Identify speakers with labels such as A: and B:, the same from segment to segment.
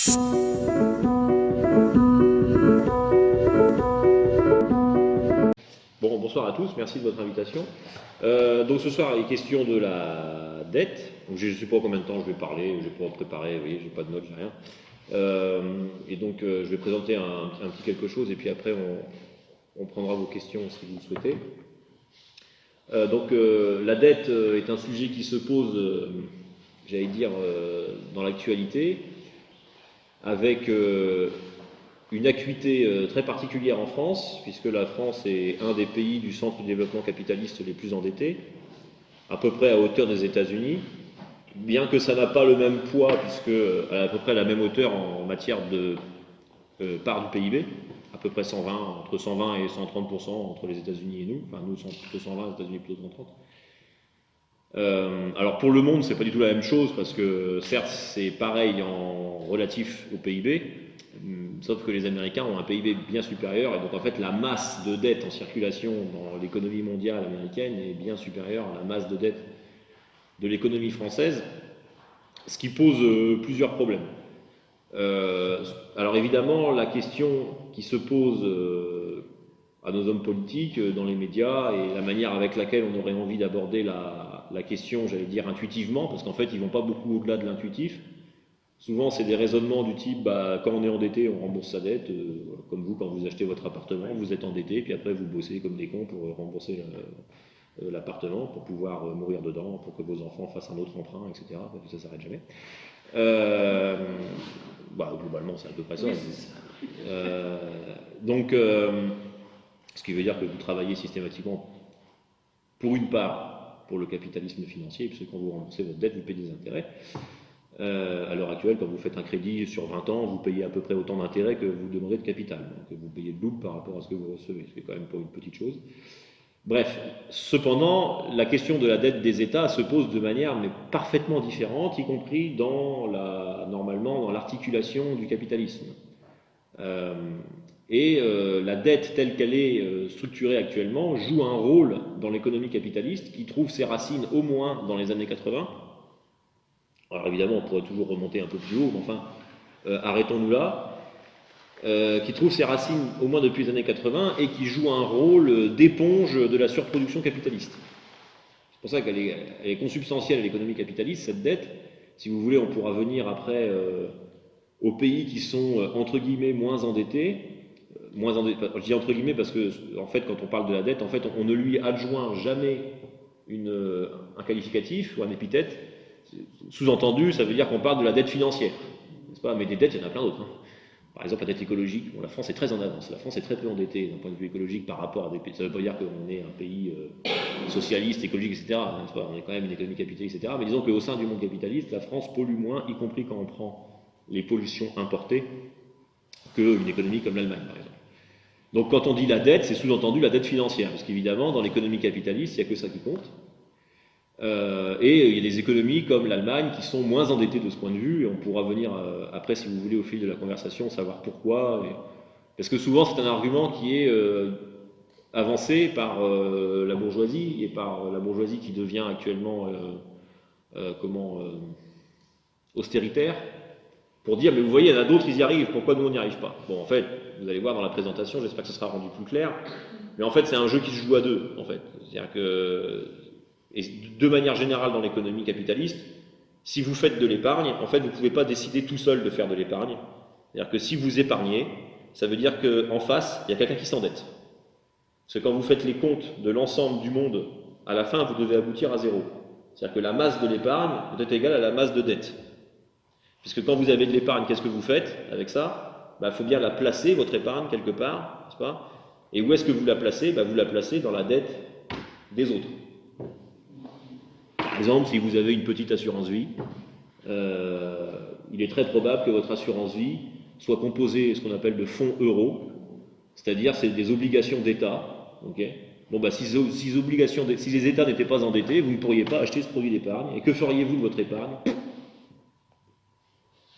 A: Bon, bonsoir à tous, merci de votre invitation. Donc ce soir, il est question de la dette. Donc, je ne sais pas combien de temps je vais parler, je ne vais pas préparer, vous voyez, je n'ai pas de notes, j'ai rien. Je vais présenter un petit quelque chose et puis après on prendra vos questions si vous le souhaitez. La dette est un sujet qui se pose, j'allais dire, dans l'actualité, avec une acuité très particulière en France, puisque la France est un des pays du centre de développement capitaliste les plus endettés, à peu près à hauteur des États-Unis, bien que ça n'a pas le même poids, puisque à peu près la même hauteur en matière de part du PIB, à peu près 120, entre 120 et 130% entre les États-Unis et nous, enfin nous sommes plutôt 120, les États-Unis plutôt 130. Alors pour le monde, c'est pas du tout la même chose, parce que certes c'est pareil en relatif au PIB, sauf que les Américains ont un PIB bien supérieur, et donc en fait la masse de dette en circulation dans l'économie mondiale américaine est bien supérieure à la masse de dette de l'économie française, ce qui pose plusieurs problèmes. Alors évidemment, la question qui se pose à nos hommes politiques, dans les médias, et la manière avec laquelle on aurait envie d'aborder la question, j'allais dire intuitivement, parce qu'en fait ils ne vont pas beaucoup au-delà de l'intuitif. Souvent c'est des raisonnements du type, quand on est endetté, on rembourse sa dette, comme vous quand vous achetez votre appartement, vous êtes endetté, puis après vous bossez comme des cons pour rembourser l'appartement, pour pouvoir mourir dedans, pour que vos enfants fassent un autre emprunt, etc. Ça ne s'arrête jamais. Globalement, c'est à peu près ça. Ce qui veut dire que vous travaillez systématiquement, pour une part, pour le capitalisme financier, puisque quand vous remboursez votre dette, vous payez des intérêts. À l'heure actuelle, quand vous faites un crédit sur 20 ans, vous payez à peu près autant d'intérêts que vous demanderez de capital. Donc vous payez le double par rapport à ce que vous recevez, ce qui est quand même pas une petite chose. Bref, cependant, la question de la dette des États se pose de manière mais parfaitement différente, y compris normalement dans l'articulation du capitalisme. La dette telle qu'elle est structurée actuellement joue un rôle dans l'économie capitaliste qui trouve ses racines au moins dans les années 80. Alors évidemment, on pourrait toujours remonter un peu plus haut, mais enfin, arrêtons-nous là. Qui trouve ses racines au moins depuis les années 80 et qui joue un rôle d'éponge de la surproduction capitaliste. C'est pour ça qu'elle est consubstantielle à l'économie capitaliste, cette dette. Si vous voulez, on pourra venir après aux pays qui sont entre guillemets moins endettés. Je dis entre guillemets parce que en fait, quand on parle de la dette, en fait, on ne lui adjoint jamais un qualificatif ou un épithète. Sous-entendu, ça veut dire qu'on parle de la dette financière, n'est-ce pas? Mais des dettes, il y en a plein d'autres. Par exemple, la dette écologique, la France est très en avance. La France est très peu endettée d'un point de vue écologique par rapport à des pays. Ça ne veut pas dire qu'on est un pays socialiste, écologique, etc. On est quand même une économie capitaliste, etc. Mais disons qu'au sein du monde capitaliste, la France pollue moins, y compris quand on prend les pollutions importées, qu'une économie comme l'Allemagne, par exemple. Donc quand on dit la dette, c'est sous-entendu la dette financière, parce qu'évidemment, dans l'économie capitaliste, il n'y a que ça qui compte. Et il y a des économies comme l'Allemagne qui sont moins endettées de ce point de vue, et on pourra venir après, si vous voulez, au fil de la conversation, savoir pourquoi. Parce que souvent, c'est un argument qui est avancé par la bourgeoisie, et par la bourgeoisie qui devient actuellement austéritaire, pour dire, mais vous voyez, il y en a d'autres, ils y arrivent, pourquoi nous on n'y arrive pas? Bon, en fait, vous allez voir dans la présentation, j'espère que ce sera rendu plus clair, mais en fait, c'est un jeu qui se joue à deux, en fait. C'est-à-dire que, et de manière générale dans l'économie capitaliste, si vous faites de l'épargne, en fait, vous ne pouvez pas décider tout seul de faire de l'épargne. C'est-à-dire que si vous épargnez, ça veut dire qu'en face, il y a quelqu'un qui s'endette. Parce que quand vous faites les comptes de l'ensemble du monde, à la fin, vous devez aboutir à zéro. C'est-à-dire que la masse de l'épargne peut être égale à la masse de dette. Puisque quand vous avez de l'épargne, qu'est-ce que vous faites avec ça? Il faut bien la placer, votre épargne, quelque part, n'est-ce pas? Et où est-ce que vous la placez? Vous la placez dans la dette des autres. Par exemple, si vous avez une petite assurance vie, il est très probable que votre assurance vie soit composée de ce qu'on appelle de fonds euros, c'est-à-dire c'est des obligations d'État. Okay, si les États n'étaient pas endettés, vous ne pourriez pas acheter ce produit d'épargne. Et que feriez-vous de votre épargne?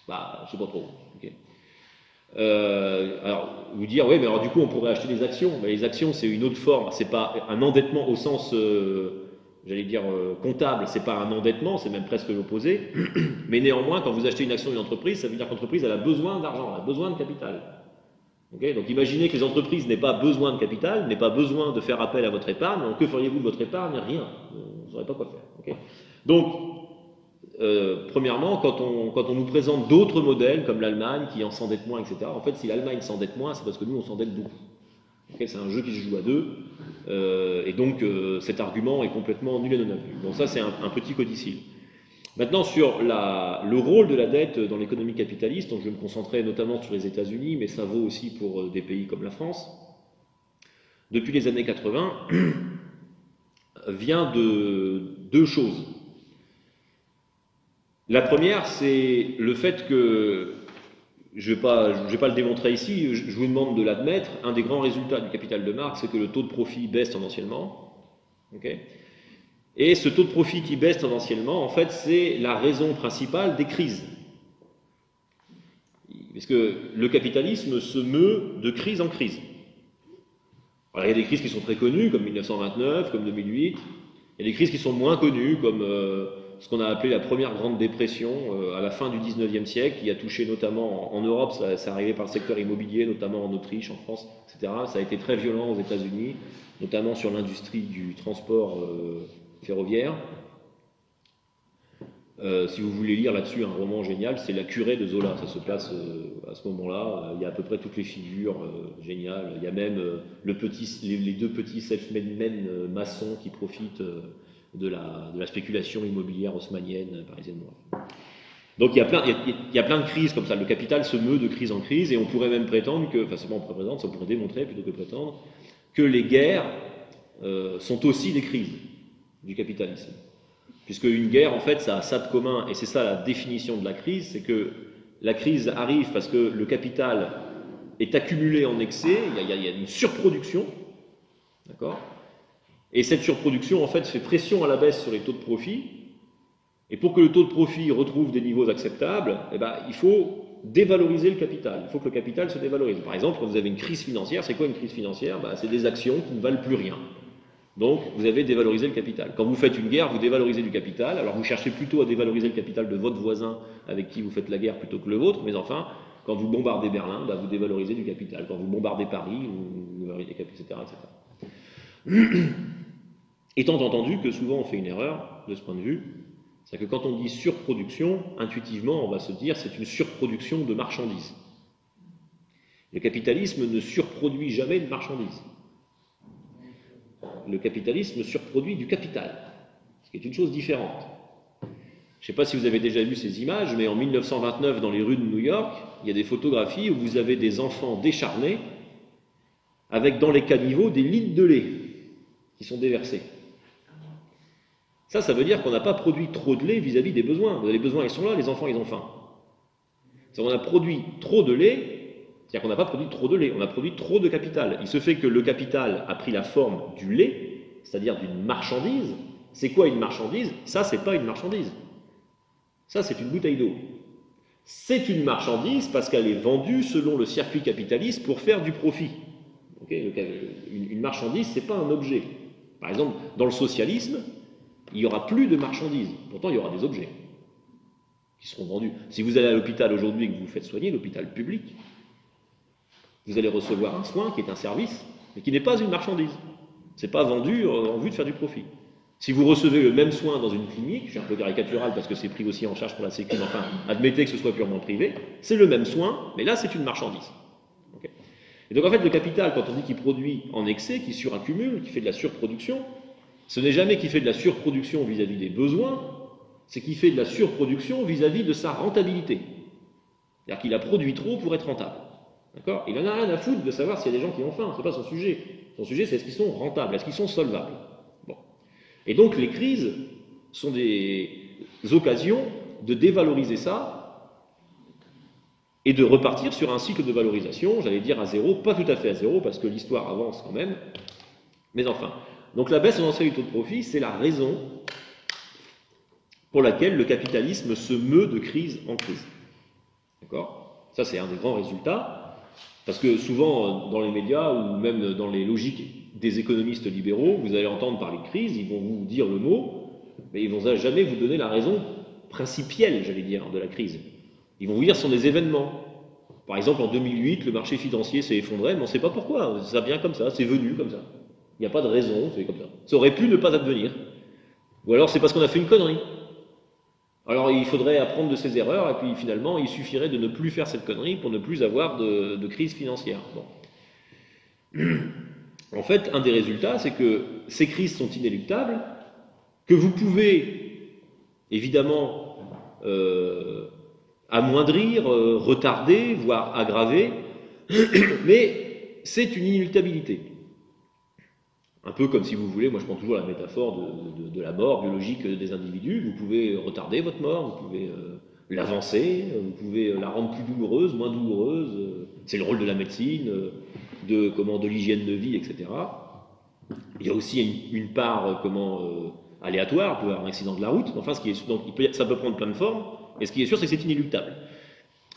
A: Je ne sais pas trop. Okay. Alors, vous dire, oui, mais alors du coup, on pourrait acheter des actions. Mais les actions, c'est une autre forme. C'est pas un endettement au sens j'allais dire, comptable, c'est pas un endettement, c'est même presque l'opposé. Mais néanmoins, quand vous achetez une action d'une entreprise, ça veut dire que l'entreprise, elle a besoin d'argent, elle a besoin de capital. Okay, donc imaginez que les entreprises n'aient pas besoin de capital, n'aient pas besoin de faire appel à votre épargne. Donc que feriez-vous de votre épargne? Rien. Vous ne saurez pas quoi faire. Okay, donc, premièrement, quand on nous présente d'autres modèles, comme l'Allemagne qui en s'endette moins, etc., en fait, si l'Allemagne s'endette moins, c'est parce que nous, on s'endette beaucoup. Okay, c'est un jeu qui se joue à deux, et donc cet argument est complètement nul et non avenu. Donc ça, c'est un petit codicile. Maintenant, sur le rôle de la dette dans l'économie capitaliste, donc je vais me concentrer notamment sur les États-Unis, mais ça vaut aussi pour des pays comme la France. Depuis les années 80, vient de deux choses. La première, c'est le fait que, je ne vais pas le démontrer ici, je vous demande de l'admettre, un des grands résultats du capital de Marx, c'est que le taux de profit baisse tendanciellement. Okay, et ce taux de profit qui baisse tendanciellement, en fait, c'est la raison principale des crises. Parce que le capitalisme se meut de crise en crise. Alors, il y a des crises qui sont très connues, comme 1929, comme 2008. Il y a des crises qui sont moins connues, comme ce qu'on a appelé la première grande dépression à la fin du 19e siècle, qui a touché notamment en Europe, ça est arrivé par le secteur immobilier, notamment en Autriche, en France, etc. Ça a été très violent aux États-Unis, notamment sur l'industrie du transport ferroviaire. Si vous voulez lire là-dessus un roman génial, c'est La Curée de Zola. Ça se passe à ce moment-là. Il y a à peu près toutes les figures géniales. Il y a même les deux petits self-made men maçons qui profitent de la spéculation immobilière haussmannienne parisienne. Donc il y a plein de crises comme ça. Le capital se meut de crise en crise, et on pourrait même prétendre que, enfin c'est pas on pourrait prétendre, ça on pourrait démontrer plutôt que prétendre, que les guerres sont aussi des crises du capitalisme. Puisque une guerre, en fait, ça a ça de commun, et c'est ça la définition de la crise, c'est que la crise arrive parce que le capital est accumulé en excès, il y a une surproduction, d'accord? Et cette surproduction, en fait, fait pression à la baisse sur les taux de profit, et pour que le taux de profit retrouve des niveaux acceptables, eh ben, il faut dévaloriser le capital, il faut que le capital se dévalorise. Par exemple, quand vous avez une crise financière, c'est quoi une crise financière? Ben, c'est des actions qui ne valent plus rien. Donc, vous avez dévalorisé le capital. Quand vous faites une guerre, vous dévalorisez du capital. Alors, vous cherchez plutôt à dévaloriser le capital de votre voisin avec qui vous faites la guerre plutôt que le vôtre. Mais enfin, quand vous bombardez Berlin, bah, vous dévalorisez du capital. Quand vous bombardez Paris, vous dévalorisez du capital, etc. Étant entendu que souvent on fait une erreur de ce point de vue, c'est que quand on dit surproduction, intuitivement, on va se dire c'est une surproduction de marchandises. Le capitalisme ne surproduit jamais de marchandises. Le capitalisme surproduit du capital, ce qui est une chose différente. Je ne sais pas si vous avez déjà vu ces images, mais en 1929, dans les rues de New York, il y a des photographies où vous avez des enfants décharnés avec dans les caniveaux des litres de lait qui sont déversés. Ça veut dire qu'on n'a pas produit trop de lait vis-à-vis des besoins. Les besoins, ils sont là, les enfants, ils ont faim. On a produit trop de lait, c'est-à-dire qu'on n'a pas produit trop de lait, on a produit trop de capital. Il se fait que le capital a pris la forme du lait, c'est-à-dire d'une marchandise. C'est quoi une marchandise? Ça, c'est pas une marchandise. Ça, c'est une bouteille d'eau. C'est une marchandise parce qu'elle est vendue selon le circuit capitaliste pour faire du profit. Okay, une marchandise, c'est pas un objet. Par exemple, dans le socialisme, il n'y aura plus de marchandises. Pourtant, il y aura des objets qui seront vendus. Si vous allez à l'hôpital aujourd'hui et que vous vous faites soigner, l'hôpital public, vous allez recevoir un soin qui est un service, mais qui n'est pas une marchandise. Ce n'est pas vendu en vue de faire du profit. Si vous recevez le même soin dans une clinique, je suis un peu caricatural parce que c'est pris aussi en charge pour la sécurité, enfin, admettez que ce soit purement privé, c'est le même soin, mais là c'est une marchandise. Okay. Et donc en fait le capital, quand on dit qu'il produit en excès, qu'il suraccumule, qu'il fait de la surproduction, ce n'est jamais qu'il fait de la surproduction vis-à-vis des besoins, c'est qu'il fait de la surproduction vis-à-vis de sa rentabilité. C'est-à-dire qu'il a produit trop pour être rentable. D'accord? Il n'en a rien à foutre de savoir s'il y a des gens qui ont faim, ce n'est pas son sujet. Son sujet, c'est est-ce qu'ils sont rentables, est-ce qu'ils sont solvables. Bon. Et donc les crises sont des occasions de dévaloriser ça et de repartir sur un cycle de valorisation, j'allais dire à zéro, pas tout à fait à zéro, parce que l'histoire avance quand même, mais enfin. Donc la baisse tendancielle du taux de profit, c'est la raison pour laquelle le capitalisme se meut de crise en crise. D'accord? Ça, c'est un des grands résultats, parce que souvent, dans les médias, ou même dans les logiques des économistes libéraux, vous allez entendre parler de crise, ils vont vous dire le mot, mais ils ne vont jamais vous donner la raison principielle, j'allais dire, de la crise. Ils vont vous dire ce sont des événements. Par exemple, en 2008, le marché financier s'est effondré, mais on ne sait pas pourquoi, ça vient comme ça, c'est venu comme ça. Il n'y a pas de raison, c'est comme ça. Ça aurait pu ne pas advenir. Ou alors c'est parce qu'on a fait une connerie. Alors il faudrait apprendre de ses erreurs, et puis finalement il suffirait de ne plus faire cette connerie pour ne plus avoir de crise financière. Bon. En fait, un des résultats, c'est que ces crises sont inéluctables, que vous pouvez évidemment amoindrir, retarder, voire aggraver, mais c'est une inéluctabilité. Un peu comme si vous voulez, moi je prends toujours la métaphore de la mort biologique des individus, vous pouvez retarder votre mort, vous pouvez l'avancer, vous pouvez la rendre plus douloureuse, moins douloureuse, c'est le rôle de la médecine, de l'hygiène de vie, etc. Il y a aussi une part aléatoire, il peut y avoir un accident de la route, enfin donc ça peut prendre plein de formes, et ce qui est sûr c'est que c'est inéluctable.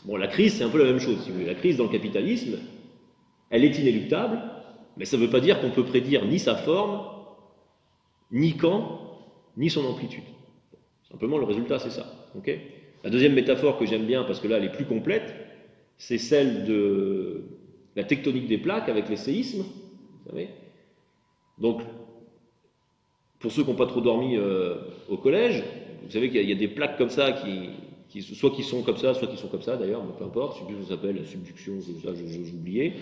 A: Bon, la crise c'est un peu la même chose, si vous voulez. La crise dans le capitalisme, elle est inéluctable, mais ça ne veut pas dire qu'on peut prédire ni sa forme, ni quand, ni son amplitude. Simplement, le résultat, c'est ça. Okay, la deuxième métaphore que j'aime bien, parce que là, elle est plus complète, c'est celle de la tectonique des plaques avec les séismes. Vous savez. Donc, pour ceux qui n'ont pas trop dormi au collège, vous savez qu'il y a des plaques comme ça soit qui sont comme ça, soit qui sont comme ça d'ailleurs, mais peu importe, je sais plus, ça s'appelle la subduction, ça, j'ai oublié.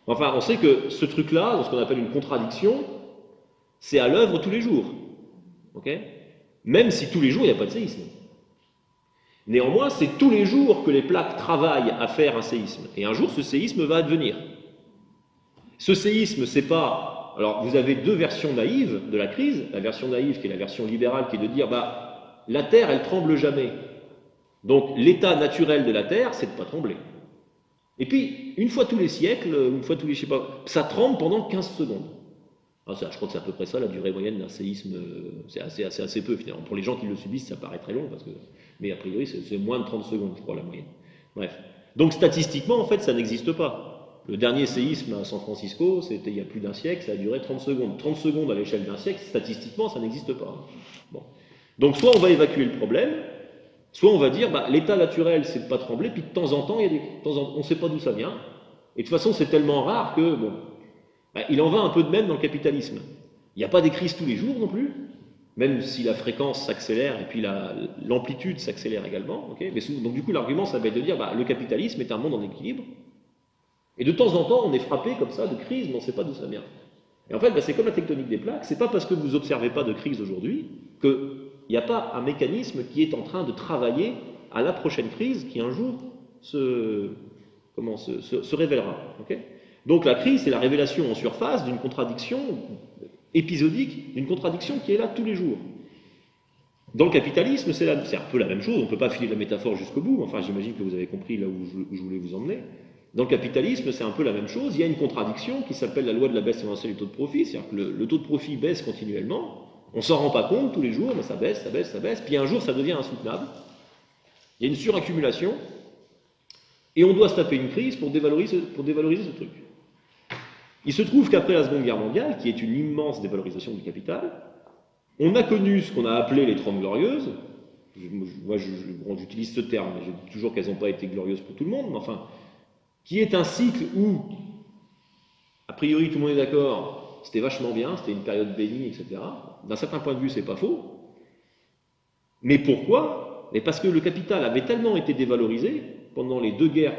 A: Enfin, on sait que ce truc-là, ce qu'on appelle une contradiction, c'est à l'œuvre tous les jours. Okay, même si tous les jours, il n'y a pas de séisme. Néanmoins, c'est tous les jours que les plaques travaillent à faire un séisme. Et un jour, ce séisme va advenir. Ce séisme, c'est pas... Alors, vous avez deux versions naïves de la crise. La version naïve, qui est la version libérale, qui est de dire, la Terre, elle tremble jamais. Donc, l'état naturel de la Terre, c'est de ne pas trembler. Et puis, une fois tous les siècles, une fois tous les, je sais pas, ça tremble pendant 15 secondes. Alors ça, je crois que c'est à peu près ça, la durée moyenne d'un séisme, c'est assez peu finalement. Pour les gens qui le subissent, ça paraît très long, mais a priori, c'est moins de 30 secondes, je crois, la moyenne. Bref. Donc, statistiquement, en fait, ça n'existe pas. Le dernier séisme à San Francisco, c'était il y a plus d'un siècle, ça a duré 30 secondes. 30 secondes à l'échelle d'un siècle, statistiquement, ça n'existe pas. Bon. Donc, soit on va évacuer le problème, soit on va dire, l'état naturel, c'est de ne pas trembler, puis de temps en temps, on ne sait pas d'où ça vient. Et de toute façon, c'est tellement rare que, il en va un peu de même dans le capitalisme. Il n'y a pas des crises tous les jours non plus, même si la fréquence s'accélère et puis l'amplitude s'accélère également. Okay, mais donc du coup, l'argument, ça va être de dire, le capitalisme est un monde en équilibre. Et de temps en temps, on est frappé comme ça de crise, mais on ne sait pas d'où ça vient. Et en fait, c'est comme la tectonique des plaques, c'est pas parce que vous n'observez pas de crise aujourd'hui que il n'y a pas un mécanisme qui est en train de travailler à la prochaine crise qui un jour se révélera. Okay, donc la crise, c'est la révélation en surface d'une contradiction épisodique, d'une contradiction qui est là tous les jours. Dans le capitalisme, c'est un peu la même chose, on ne peut pas filer la métaphore jusqu'au bout, enfin j'imagine que vous avez compris là où je voulais vous emmener. Dans le capitalisme, c'est un peu la même chose, il y a une contradiction qui s'appelle la loi de la baisse éventuelle du taux de profit, c'est-à-dire que le taux de profit baisse continuellement, on ne s'en rend pas compte tous les jours, mais ça baisse, puis un jour ça devient insoutenable. Il y a une suraccumulation, et on doit se taper une crise pour dévaloriser ce truc. Il se trouve qu'après la Seconde Guerre mondiale, qui est une immense dévalorisation du capital, on a connu ce qu'on a appelé les 30 glorieuses. Moi, j'utilise ce terme, mais je dis toujours qu'elles n'ont pas été glorieuses pour tout le monde, mais enfin, qui est un cycle où, a priori, tout le monde est d'accord, c'était vachement bien, c'était une période bénie, etc. D'un certain point de vue, c'est pas faux. Mais pourquoi? Mais parce que le capital avait tellement été dévalorisé pendant les deux guerres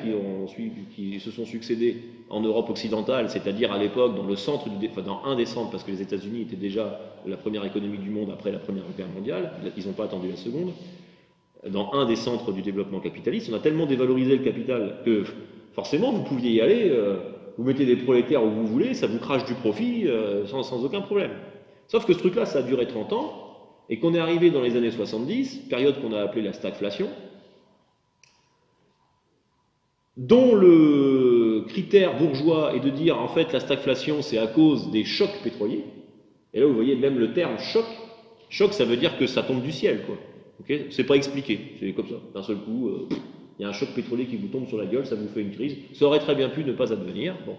A: qui se sont succédées en Europe occidentale, c'est-à-dire à l'époque dans un des centres, parce que les États-Unis étaient déjà la première économie du monde après la Première Guerre mondiale, ils n'ont pas attendu la seconde, dans un des centres du développement capitaliste, on a tellement dévalorisé le capital que forcément vous pouviez y aller, vous mettez des prolétaires où vous voulez, ça vous crache du profit sans aucun problème. Sauf que ce truc-là, ça a duré 30 ans, et qu'on est arrivé dans les années 70, période qu'on a appelée la stagflation, dont le critère bourgeois est de dire en fait la stagflation c'est à cause des chocs pétroliers. Et là vous voyez même le terme choc. Choc ça veut dire que ça tombe du ciel quoi. Okay, c'est pas expliqué, c'est comme ça. D'un seul coup, il y a un choc pétrolier qui vous tombe sur la gueule, ça vous fait une crise. Ça aurait très bien pu ne pas advenir. Bon.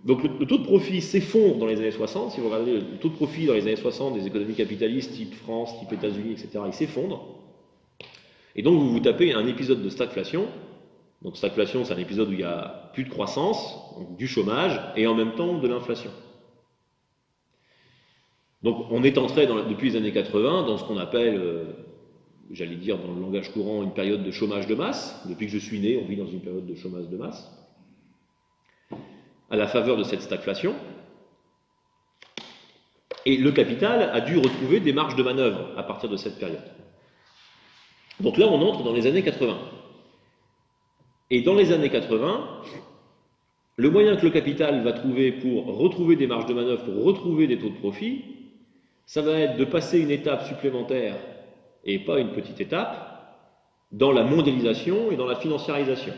A: Donc le taux de profit s'effondre dans les années 60. Si vous regardez le taux de profit dans les années 60 des économies capitalistes type France, type États-Unis, etc., il s'effondre. Et donc vous vous tapez un épisode de stagflation. Donc stagflation, c'est un épisode où il y a plus de croissance, donc du chômage, et en même temps de l'inflation. Donc on est entré depuis les années 80 dans ce qu'on appelle, j'allais dire dans le langage courant, une période de chômage de masse. Depuis que je suis né, on vit dans une période de chômage de masse. À la faveur de cette stagflation. Et le capital a dû retrouver des marges de manœuvre à partir de cette période. Donc là, on entre dans les années 80. Et dans les années 80, le moyen que le capital va trouver pour retrouver des marges de manœuvre, pour retrouver des taux de profit, ça va être de passer une étape supplémentaire, et pas une petite étape, dans la mondialisation et dans la financiarisation.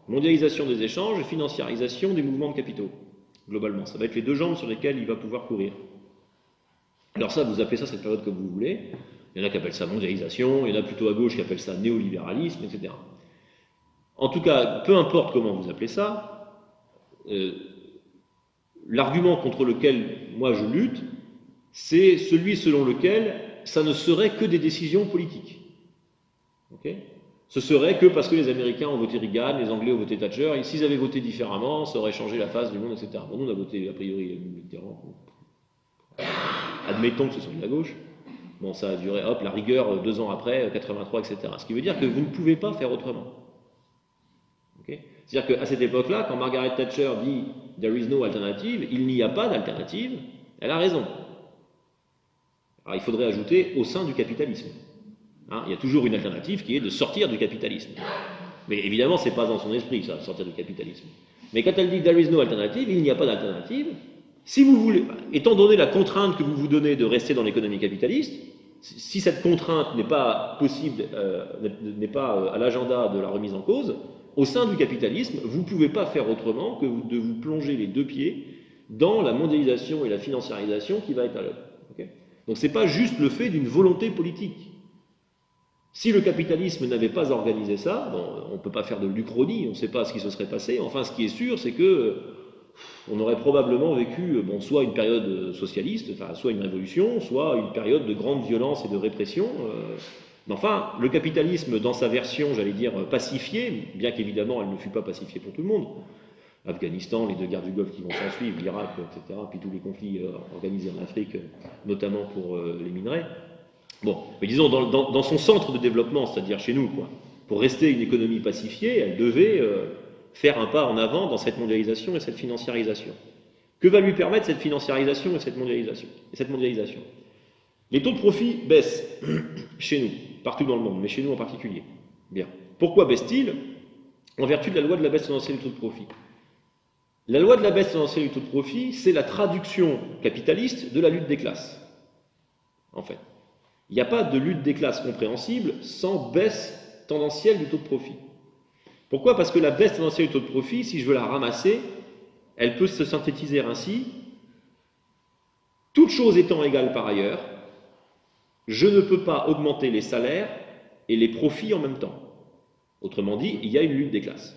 A: Mondialisation des échanges et financiarisation des mouvements de capitaux, globalement. Ça va être les deux jambes sur lesquelles il va pouvoir courir. Alors ça, vous appelez ça cette période comme vous voulez. Il y en a qui appellent ça mondialisation, il y en a plutôt à gauche qui appellent ça néolibéralisme, etc. En tout cas, peu importe comment vous appelez ça, l'argument contre lequel moi je lutte, c'est celui selon lequel ça ne serait que des décisions politiques. Okay ? Ce serait que parce que les Américains ont voté Reagan, les Anglais ont voté Thatcher, et s'ils avaient voté différemment, ça aurait changé la face du monde, etc. Bon, nous on a voté a priori Mitterrand. Admettons que ce soit de la gauche. Bon, ça a duré, hop, la rigueur 2 ans après, 83, etc. Ce qui veut dire que vous ne pouvez pas faire autrement. Okay ? C'est-à-dire qu'à cette époque-là, quand Margaret Thatcher dit « there is no alternative », il n'y a pas d'alternative, elle a raison. Alors il faudrait ajouter « au sein du capitalisme ». Hein, il y a toujours une alternative qui est de sortir du capitalisme. Mais évidemment, ce n'est pas dans son esprit, ça, sortir du capitalisme. Mais quand elle dit « there is no alternative », il n'y a pas d'alternative. Si vous voulez, étant donné la contrainte que vous vous donnez de rester dans l'économie capitaliste, si cette contrainte n'est pas possible, n'est pas à l'agenda de la remise en cause, au sein du capitalisme, vous ne pouvez pas faire autrement que de vous plonger les deux pieds dans la mondialisation et la financiarisation qui va être à l'œuvre. Okay ? Donc ce n'est pas juste le fait d'une volonté politique. Si le capitalisme n'avait pas organisé ça, bon, on ne peut pas faire de l'Uchronie, on ne sait pas ce qui se serait passé. Enfin, ce qui est sûr, c'est que on aurait probablement vécu soit une période socialiste, enfin, soit une révolution, soit une période de grande violence et de répression. Mais enfin, le capitalisme, dans sa version, j'allais dire, pacifiée, bien qu'évidemment elle ne fut pas pacifiée pour tout le monde, Afghanistan, les 2 guerres du Golfe qui vont s'en suivre, l'Irak, etc., puis tous les conflits organisés en Afrique, notamment pour les minerais. Bon, mais disons, dans son centre de développement, c'est-à-dire chez nous, quoi, pour rester une économie pacifiée, elle devait faire un pas en avant dans cette mondialisation et cette financiarisation. Que va lui permettre cette financiarisation et cette mondialisation? Les taux de profit baissent chez nous, partout dans le monde, mais chez nous en particulier. Bien. Pourquoi baissent-ils? En vertu de la loi de la baisse tendancielle du taux de profit. La loi de la baisse tendancielle du taux de profit, c'est la traduction capitaliste de la lutte des classes, en fait. Il n'y a pas de lutte des classes compréhensible sans baisse tendancielle du taux de profit. Pourquoi? Parce que la baisse tendancielle du taux de profit, si je veux la ramasser, elle peut se synthétiser ainsi. Toutes choses étant égales par ailleurs, je ne peux pas augmenter les salaires et les profits en même temps. Autrement dit, il y a une lutte des classes.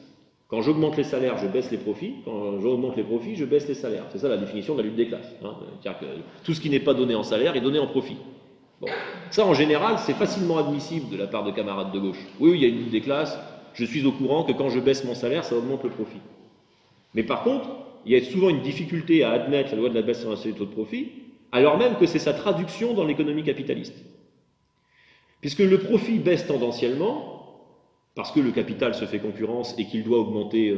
A: Quand j'augmente les salaires, je baisse les profits. Quand j'augmente les profits, je baisse les salaires. C'est ça la définition de la lutte des classes. Hein. C'est-à-dire que tout ce qui n'est pas donné en salaire est donné en profit. Bon. Ça, en général, c'est facilement admissible de la part de camarades de gauche. Oui, il y a une lutte des classes. Je suis au courant que quand je baisse mon salaire, ça augmente le profit. Mais par contre, il y a souvent une difficulté à admettre la loi de la baisse tendancielle du taux de profit, alors même que c'est sa traduction dans l'économie capitaliste. Puisque le profit baisse tendanciellement, parce que le capital se fait concurrence et qu'il doit augmenter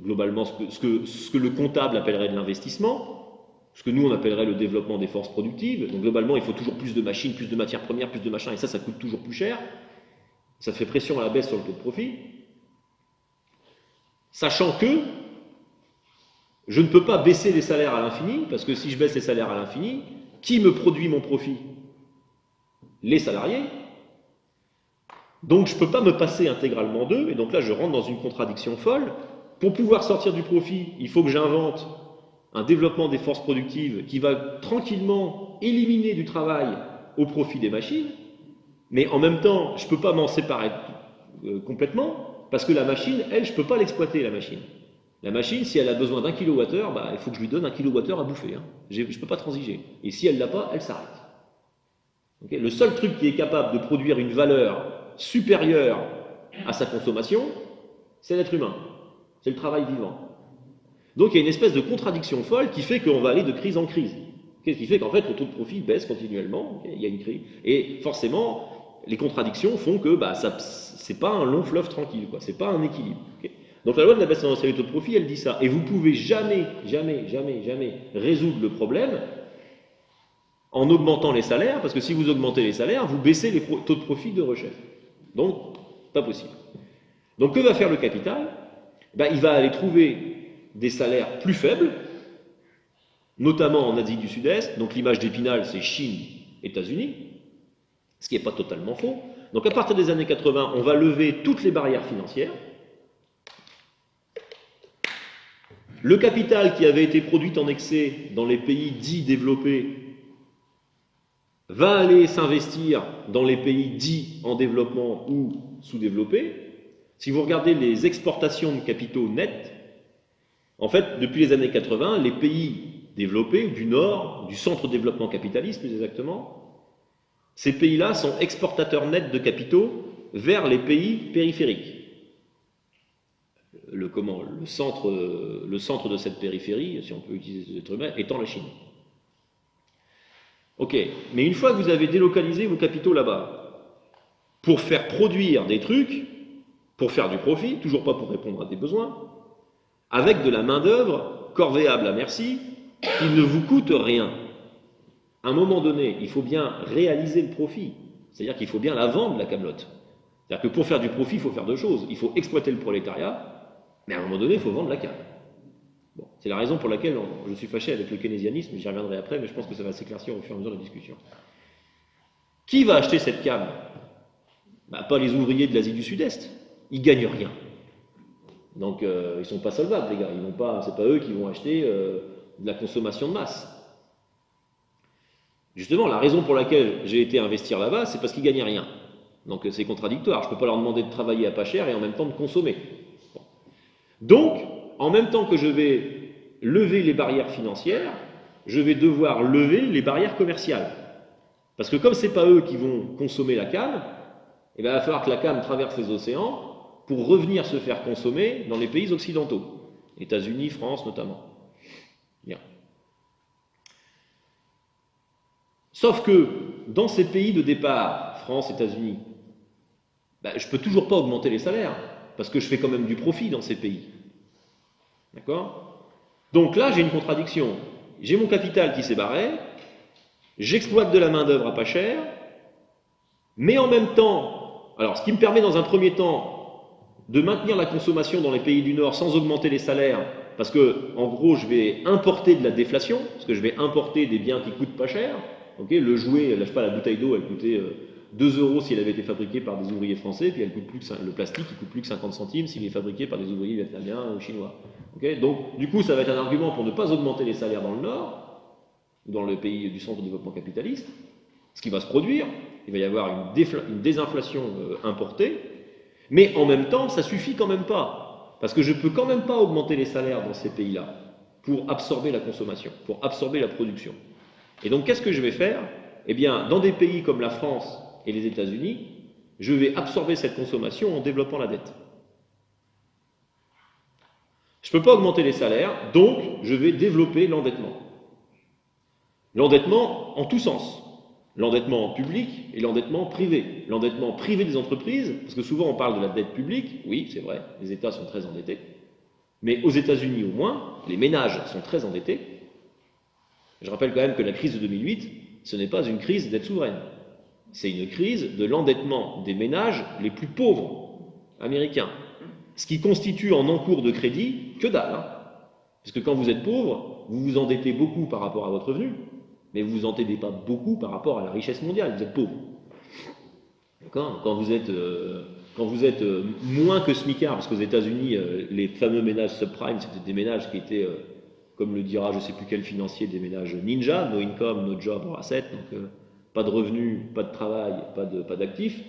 A: globalement ce que le comptable appellerait de l'investissement, ce que nous on appellerait le développement des forces productives. Donc globalement, il faut toujours plus de machines, plus de matières premières, plus de machins, et ça coûte toujours plus cher. Ça fait pression à la baisse sur le taux de profit. Sachant que je ne peux pas baisser les salaires à l'infini, parce que si je baisse les salaires à l'infini, qui me produit mon profit? Les salariés. Donc je ne peux pas me passer intégralement d'eux, et donc là je rentre dans une contradiction folle. Pour pouvoir sortir du profit, il faut que j'invente un développement des forces productives qui va tranquillement éliminer du travail au profit des machines, mais en même temps, je ne peux pas m'en séparer complètement, parce que la machine, elle, je ne peux pas l'exploiter, la machine. La machine, si elle a besoin d'un kilowattheure, bah, il faut que je lui donne un kilowattheure à bouffer. Hein. Je ne peux pas transiger. Et si elle ne l'a pas, elle s'arrête. Okay, le seul truc qui est capable de produire une valeur supérieure à sa consommation, c'est l'être humain. C'est le travail vivant. Donc il y a une espèce de contradiction folle qui fait qu'on va aller de crise en crise. Okay, ce qui fait qu'en fait le taux de profit baisse continuellement. Okay, il y a une crise. Et forcément, les contradictions font que bah, c'est pas un long fleuve tranquille, quoi. C'est pas un équilibre. Okay. Donc la loi de la baisse tendancielle du taux de profit, elle dit ça. Et vous pouvez jamais résoudre le problème en augmentant les salaires, parce que si vous augmentez les salaires, vous baissez les taux de profit de rechef. Donc, pas possible. Donc, que va faire le capital? Ben, il va aller trouver des salaires plus faibles, notamment en Asie du Sud-Est. Donc, l'image d'Épinal, c'est Chine, États-Unis, ce qui n'est pas totalement faux. Donc, à partir des années 80, on va lever toutes les barrières financières. Le capital qui avait été produit en excès dans les pays dits développés va aller s'investir dans les pays dits en développement ou sous-développés. Si vous regardez les exportations de capitaux nets, en fait, depuis les années 80, les pays développés, du Nord, du centre développement capitaliste plus exactement, ces pays-là sont exportateurs nets de capitaux vers les pays périphériques. Le centre de cette périphérie, si on peut utiliser ce terme, étant la Chine. Ok, mais une fois que vous avez délocalisé vos capitaux là-bas, pour faire produire des trucs, pour faire du profit, toujours pas pour répondre à des besoins, avec de la main-d'œuvre corvéable à merci, qui ne vous coûte rien. À un moment donné, il faut bien réaliser le profit, c'est-à-dire qu'il faut bien la vendre, la camelote. C'est-à-dire que pour faire du profit, il faut faire deux choses. Il faut exploiter le prolétariat, mais à un moment donné, il faut vendre la cam. Bon, c'est la raison pour laquelle je suis fâché avec le keynésianisme, j'y reviendrai après, mais je pense que ça va s'éclaircir au fur et à mesure de la discussion. Qui va acheter cette cam? Bah, pas les ouvriers de l'Asie du Sud-Est, ils gagnent rien. Donc ils ne sont pas solvables, les gars, c'est pas eux qui vont acheter de la consommation de masse. Justement, la raison pour laquelle j'ai été investir là-bas, c'est parce qu'ils gagnent rien. Donc c'est contradictoire, je ne peux pas leur demander de travailler à pas cher et en même temps de consommer. Bon. Donc, en même temps que je vais lever les barrières financières, je vais devoir lever les barrières commerciales. Parce que comme ce n'est pas eux qui vont consommer la canne, il va falloir que la canne traverse les océans pour revenir se faire consommer dans les pays occidentaux, États-Unis, France notamment. Bien. Sauf que dans ces pays de départ, France, États-Unis, ben, je ne peux toujours pas augmenter les salaires, parce que je fais quand même du profit dans ces pays. D'accord? Donc là, j'ai une contradiction. J'ai mon capital qui s'est barré, j'exploite de la main-d'œuvre à pas cher, mais en même temps, alors ce qui me permet dans un premier temps de maintenir la consommation dans les pays du Nord sans augmenter les salaires, parce que en gros, je vais importer de la déflation, parce que je vais importer des biens qui coûtent pas cher. Okay, le jouet, je sais pas, la bouteille d'eau, elle coûtait 2 € si elle avait été fabriquée par des ouvriers français, puis elle coûte plus que, le plastique, il coûte plus que 50 centimes s'il est fabriqué par des ouvriers vietnamiens ou chinois. Okay, donc, du coup, ça va être un argument pour ne pas augmenter les salaires dans le Nord, dans le pays du centre de développement capitaliste. Ce qui va se produire, il va y avoir une désinflation importée, mais en même temps, ça suffit quand même pas, parce que je peux quand même pas augmenter les salaires dans ces pays-là pour absorber la consommation, pour absorber la production. Et donc, qu'est-ce que je vais faire? Eh bien, dans des pays comme la France et les États-Unis, je vais absorber cette consommation en développant la dette. Je ne peux pas augmenter les salaires, donc je vais développer l'endettement. L'endettement en tous sens. L'endettement public et l'endettement privé. L'endettement privé des entreprises, parce que souvent on parle de la dette publique, oui, c'est vrai, les États sont très endettés, mais aux États-Unis au moins, les ménages sont très endettés. Je rappelle quand même que la crise de 2008, ce n'est pas une crise dette souveraine. C'est une crise de l'endettement des ménages les plus pauvres américains. Ce qui constitue en encours de crédit que dalle. Hein. Parce que quand vous êtes pauvre, vous vous endettez beaucoup par rapport à votre revenu, mais vous vous endettez pas beaucoup par rapport à la richesse mondiale. Vous êtes pauvre. D'accord ? Quand vous êtes moins que smicard, parce qu'aux États-Unis, les fameux ménages subprime, c'était des ménages qui étaient... comme le dira je ne sais plus quel financier, des ménages ninja, no income, no job or asset, donc pas de revenus, pas de travail, pas d'actifs.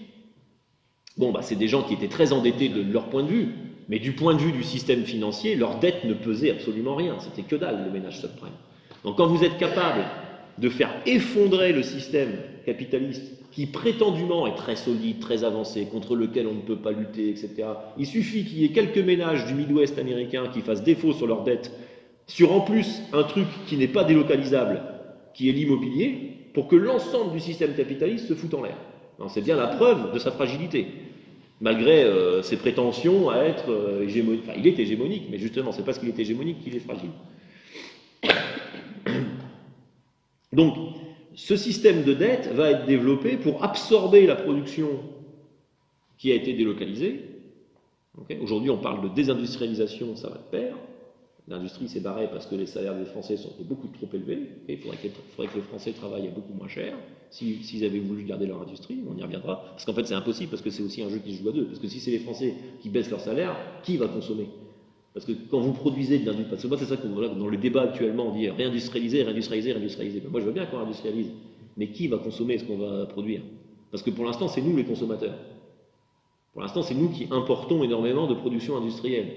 A: Bon, bah, c'est des gens qui étaient très endettés de leur point de vue, Mais du point de vue du système financier, leur dette ne pesait absolument rien. C'était que dalle, les ménages subprimes. Donc quand vous êtes capable de faire effondrer le système capitaliste, qui prétendument est très solide, très avancé, contre lequel on ne peut pas lutter, etc. Il suffit qu'il y ait quelques ménages du Midwest américain qui fassent défaut sur leur dette, sur en plus un truc qui n'est pas délocalisable, qui est l'immobilier, pour que l'ensemble du système capitaliste se foute en l'air. C'est bien la preuve de sa fragilité, malgré ses prétentions à être hégémonique. Enfin, il est hégémonique, mais justement, c'est parce qu'il est hégémonique qu'il est fragile. Donc, ce système de dette va être développé pour absorber la production qui a été délocalisée. Okay. Aujourd'hui, on parle de désindustrialisation, ça va de pair. L'industrie s'est barrée parce que les salaires des Français sont beaucoup trop élevés. Il faudrait que les Français travaillent à beaucoup moins cher. S'ils avaient voulu garder leur industrie, on y reviendra. Parce qu'en fait, c'est impossible, parce que c'est aussi un jeu qui se joue à deux. Parce que si c'est les Français qui baissent leur salaire, qui va consommer? Parce que quand vous produisez de l'industrie, parce que moi c'est ça que dans le débat actuellement on dit réindustrialiser, réindustrialiser, réindustrialiser. Ben moi je veux bien qu'on réindustrialise, mais qui va consommer ce qu'on va produire? Parce que pour l'instant c'est nous les consommateurs. Pour l'instant c'est nous qui importons énormément de production industrielle.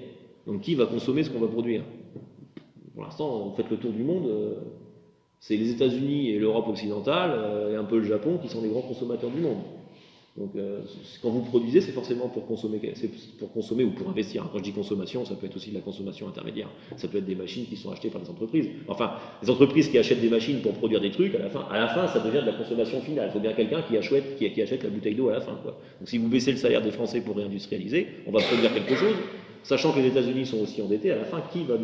A: Donc qui va consommer ce qu'on va produire? Pour l'instant, vous faites le tour du monde, c'est les États-Unis et l'Europe occidentale et un peu le Japon qui sont les grands consommateurs du monde. Donc, quand vous produisez, c'est forcément pour consommer ou pour investir. Quand je dis consommation, ça peut être aussi de la consommation intermédiaire. Ça peut être des machines qui sont achetées par des entreprises. Enfin, les entreprises qui achètent des machines pour produire des trucs, à la fin ça devient de la consommation finale. Il faut bien quelqu'un qui achète la bouteille d'eau à la fin, quoi. Donc, si vous baissez le salaire des Français pour réindustrialiser, on va produire quelque chose, sachant que les États-Unis sont aussi endettés. À la fin, qui va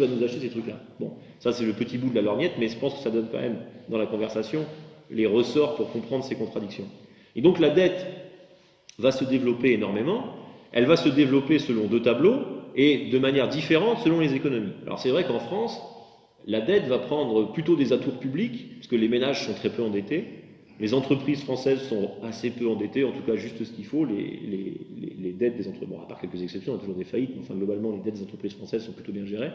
A: nous acheter ces trucs-là? Bon, ça c'est le petit bout de la lorgnette, mais je pense que ça donne quand même dans la conversation les ressorts pour comprendre ces contradictions. Et donc la dette va se développer énormément, elle va se développer selon deux tableaux et de manière différente selon les économies. Alors c'est vrai qu'en France, la dette va prendre plutôt des atours publics, parce que les ménages sont très peu endettés, les entreprises françaises sont assez peu endettées, en tout cas juste ce qu'il faut, les dettes des entreprises, bon, à part quelques exceptions, il y a toujours des faillites, mais enfin globalement les dettes des entreprises françaises sont plutôt bien gérées.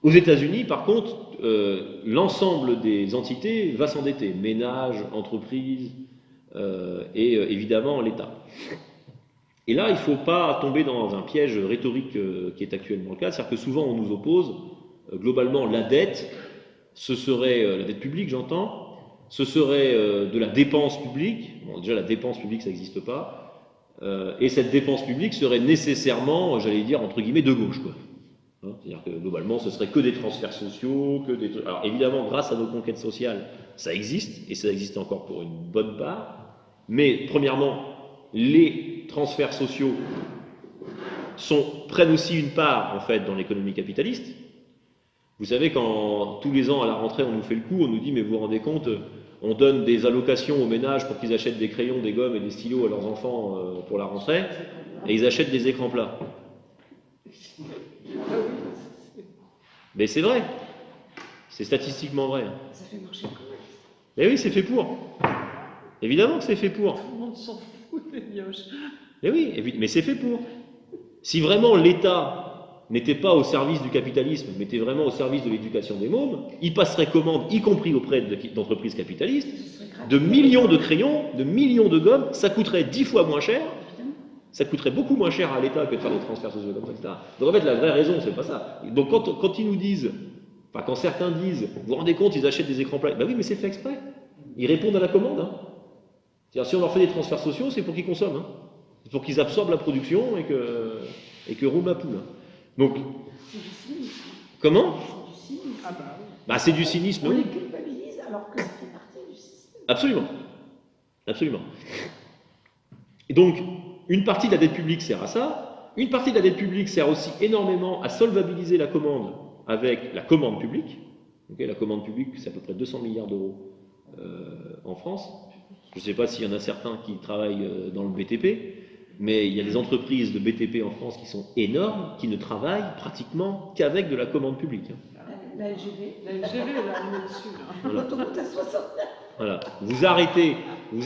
A: Aux États-Unis, par contre, l'ensemble des entités va s'endetter, ménages, entreprises et évidemment l'État. Et là, il ne faut pas tomber dans un piège rhétorique qui est actuellement le cas, c'est-à-dire que souvent on nous oppose, globalement la dette, ce serait, la dette publique j'entends, ce serait de la dépense publique, bon déjà la dépense publique ça n'existe pas, et cette dépense publique serait nécessairement, j'allais dire entre guillemets, de gauche, quoi. C'est-à-dire que globalement, ce serait que des transferts sociaux, que des trucs. Alors évidemment, grâce à nos conquêtes sociales, ça existe, et ça existe encore pour une bonne part. Mais premièrement, les transferts sociaux prennent aussi une part, en fait, dans l'économie capitaliste. Vous savez, quand tous les ans, à la rentrée, on nous fait le coup, on nous dit, mais vous vous rendez compte, on donne des allocations aux ménages pour qu'ils achètent des crayons, des gommes et des stylos à leurs enfants pour la rentrée, et ils achètent des écrans plats. Mais c'est vrai, c'est statistiquement vrai.
B: Ça fait marcher le commerce.
A: Mais oui, c'est fait pour. Évidemment que c'est fait pour.
B: Tout le monde s'en fout des mioches.
A: Mais oui, mais c'est fait pour. Si vraiment l'État n'était pas au service du capitalisme, mais était vraiment au service de l'éducation des mômes, il passerait commande, y compris auprès d'entreprises capitalistes, de millions de crayons, de millions de gommes, ça coûterait 10 fois moins cher. Ça coûterait beaucoup moins cher à l'État que de faire des transferts sociaux comme ça, etc. Donc en fait, la vraie raison, c'est pas ça. Donc quand ils nous disent, enfin quand certains disent, vous vous rendez compte, ils achètent des écrans plats, ben oui, mais c'est fait exprès. Ils répondent à la commande. Hein. C'est-à-dire, si on leur fait des transferts sociaux, c'est pour qu'ils consomment. Hein. C'est pour qu'ils absorbent la production et que roule la poule. Hein. Donc,
B: c'est du cynisme.
A: Comment?
B: C'est du cynisme. Ah bah oui.
A: Bah c'est du cynisme.
B: On les culpabilise alors que ça fait partie du système.
A: Absolument. Absolument. Et donc, une partie de la dette publique sert à ça, une partie de la dette publique sert aussi énormément à solvabiliser la commande avec la commande publique. Okay, la commande publique, c'est à peu près 200 milliards d'euros en France. Je ne sais pas s'il y en a certains qui travaillent dans le BTP, mais il y a des entreprises de BTP en France qui sont énormes, qui ne travaillent pratiquement qu'avec de la commande publique.
B: La LGV. La LGV, là, on est dessus.
A: Voilà.
B: L'autoroute à 69.
A: Voilà. Vous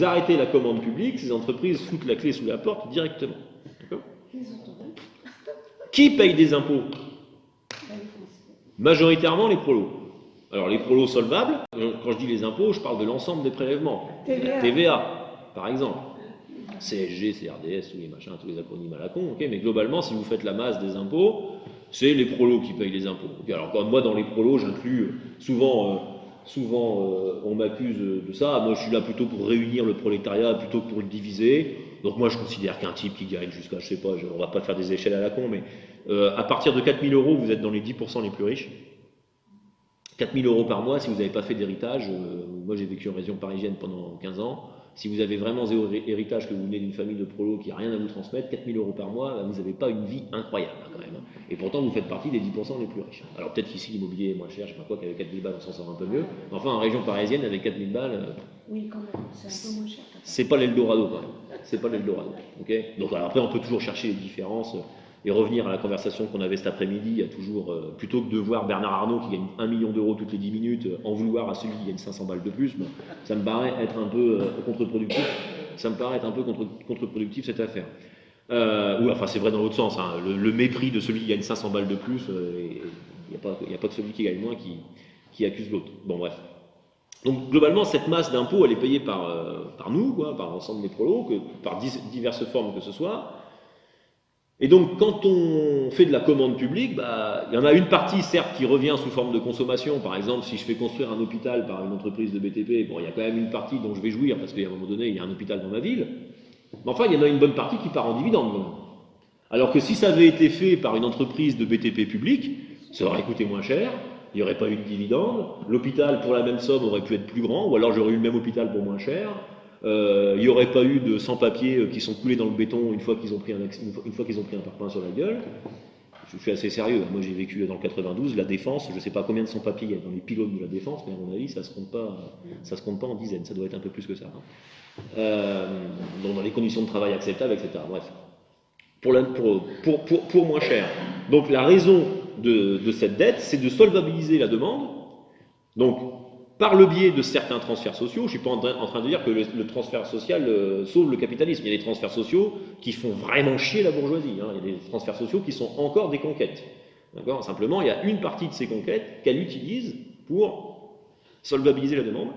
A: arrêtez la commande publique, ces entreprises foutent la clé sous la porte directement. D'accord ? Qui paye des impôts ? Majoritairement les prolos. Alors les prolos solvables, quand je dis les impôts, je parle de l'ensemble des prélèvements. TVA, par exemple. CSG, CRDS, tous les machins, tous les acronymes à la con, ok, mais globalement, si vous faites la masse des impôts, c'est les prolos qui payent les impôts. Okay, alors, moi, dans les prolos, j'inclus souvent, on m'accuse de ça. Moi, je suis là plutôt pour réunir le prolétariat plutôt que pour le diviser. Donc, moi, je considère qu'un type qui gagne jusqu'à, je sais pas, on va pas faire des échelles à la con, mais à partir de 4 000 euros, vous êtes dans les 10% les plus riches. 4 000 euros par mois, si vous n'avez pas fait d'héritage, moi j'ai vécu en région parisienne pendant 15 ans, si vous avez vraiment zéro héritage, que vous venez d'une famille de prolos qui n'a rien à vous transmettre, 4 000 euros par mois, vous n'avez pas une vie incroyable quand même. Et pourtant vous faites partie des 10% les plus riches. Alors peut-être qu'ici l'immobilier est moins cher, je sais pas quoi, qu'avec 4 000 balles on s'en sort un peu mieux, mais enfin en région parisienne avec 4 000 balles,
B: oui quand même, c'est un peu moins cher.
A: C'est pas l'Eldorado quand même, c'est pas l'Eldorado. Okay, donc alors, après on peut toujours chercher les différences. Et revenir à la conversation qu'on avait cet après-midi, il y a toujours, plutôt que de voir Bernard Arnault qui gagne 1 million d'euros toutes les 10 minutes, en vouloir à celui qui gagne 500 balles de plus, bon, ça me paraît être un peu contre-productif. Ça me paraît être un peu contre-productif cette affaire. Ou enfin c'est vrai dans l'autre sens, hein, le mépris de celui qui gagne 500 balles de plus, il n'y a pas que celui qui gagne moins qui accuse l'autre. Bon bref. Donc globalement cette masse d'impôts elle est payée par nous, quoi, par l'ensemble des prolos, par diverses formes que ce soit. Et donc, quand on fait de la commande publique, il y en a une partie, certes, qui revient sous forme de consommation. Par exemple, si je fais construire un hôpital par une entreprise de BTP, bon, il y a quand même une partie dont je vais jouir, parce qu'à un moment donné, il y a un hôpital dans ma ville. Mais enfin, il y en a une bonne partie qui part en dividende. Alors que si ça avait été fait par une entreprise de BTP publique, ça aurait coûté moins cher, il n'y aurait pas eu de dividende, l'hôpital, pour la même somme, aurait pu être plus grand, ou alors j'aurais eu le même hôpital pour moins cher. Il n'y aurait pas eu de sans-papiers qui sont coulés dans le béton une fois qu'ils ont pris un parpaing sur la gueule. Je suis assez sérieux. Moi, j'ai vécu dans le 92, la Défense. Je ne sais pas combien de sans-papiers il y a dans les pylônes de la Défense, mais à mon avis, ça se compte pas en dizaines. Ça doit être un peu plus que ça. Donc, dans les conditions de travail acceptables, etc. Bref, pour moins cher. Donc, la raison de cette dette, c'est de solvabiliser la demande. Donc, par le biais de certains transferts sociaux, je ne suis pas en train de dire que le transfert social sauve le capitalisme. Il y a des transferts sociaux qui font vraiment chier la bourgeoisie. Hein. Il y a des transferts sociaux qui sont encore des conquêtes. D'accord ? Simplement, il y a une partie de ces conquêtes qu'elle utilise pour solvabiliser la demande.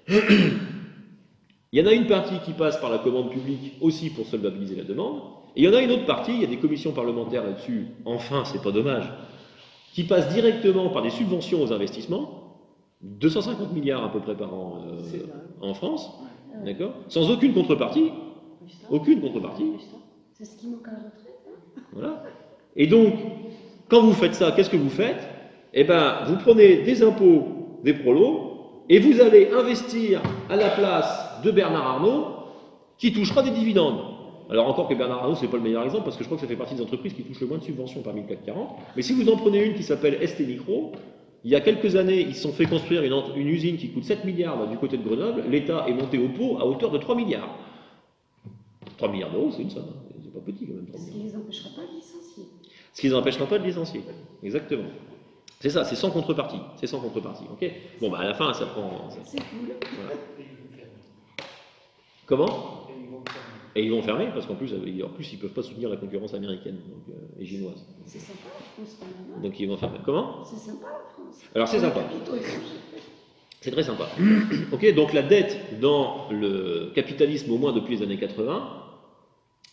A: Il y en a une partie qui passe par la commande publique aussi pour solvabiliser la demande. Et il y en a une autre partie, il y a des commissions parlementaires là-dessus, enfin, c'est pas dommage, qui passe directement par des subventions aux investissements. 250 milliards à peu près par an en France, d'accord, sans aucune contrepartie. Aucune contrepartie.
B: C'est ce qui manque à la retraite. Hein.
A: Voilà. Et donc, quand vous faites ça, qu'est-ce que vous faites ? Eh bien, vous prenez des impôts des prolos et vous allez investir à la place de Bernard Arnault qui touchera des dividendes. Alors encore que Bernard Arnault, c'est pas le meilleur exemple parce que je crois que ça fait partie des entreprises qui touchent le moins de subventions parmi le CAC 40. Mais si vous en prenez une qui s'appelle ST Micro, il y a quelques années, ils se sont fait construire une usine qui coûte 7 milliards du côté de Grenoble. L'État est monté au pot à hauteur de 3 milliards. 3 milliards d'euros, c'est une somme. C'est pas petit quand même.
B: Ce qui ne les empêchera pas de licencier.
A: Ce qui ne les empêchera pas de licencier. Exactement. C'est ça, c'est sans contrepartie. C'est sans contrepartie. Ok. Bon, à la fin, ça prend.
B: C'est cool.
A: Voilà. Comment ? Et ils vont fermer parce qu'en plus, ils ne peuvent pas soutenir la concurrence américaine et chinoise.
B: C'est sympa la France quand même.
A: Donc ils vont fermer. Comment ?
B: C'est sympa la France.
A: Alors c'est sympa. C'est très sympa. Ok, donc la dette dans le capitalisme, au moins depuis les années 80,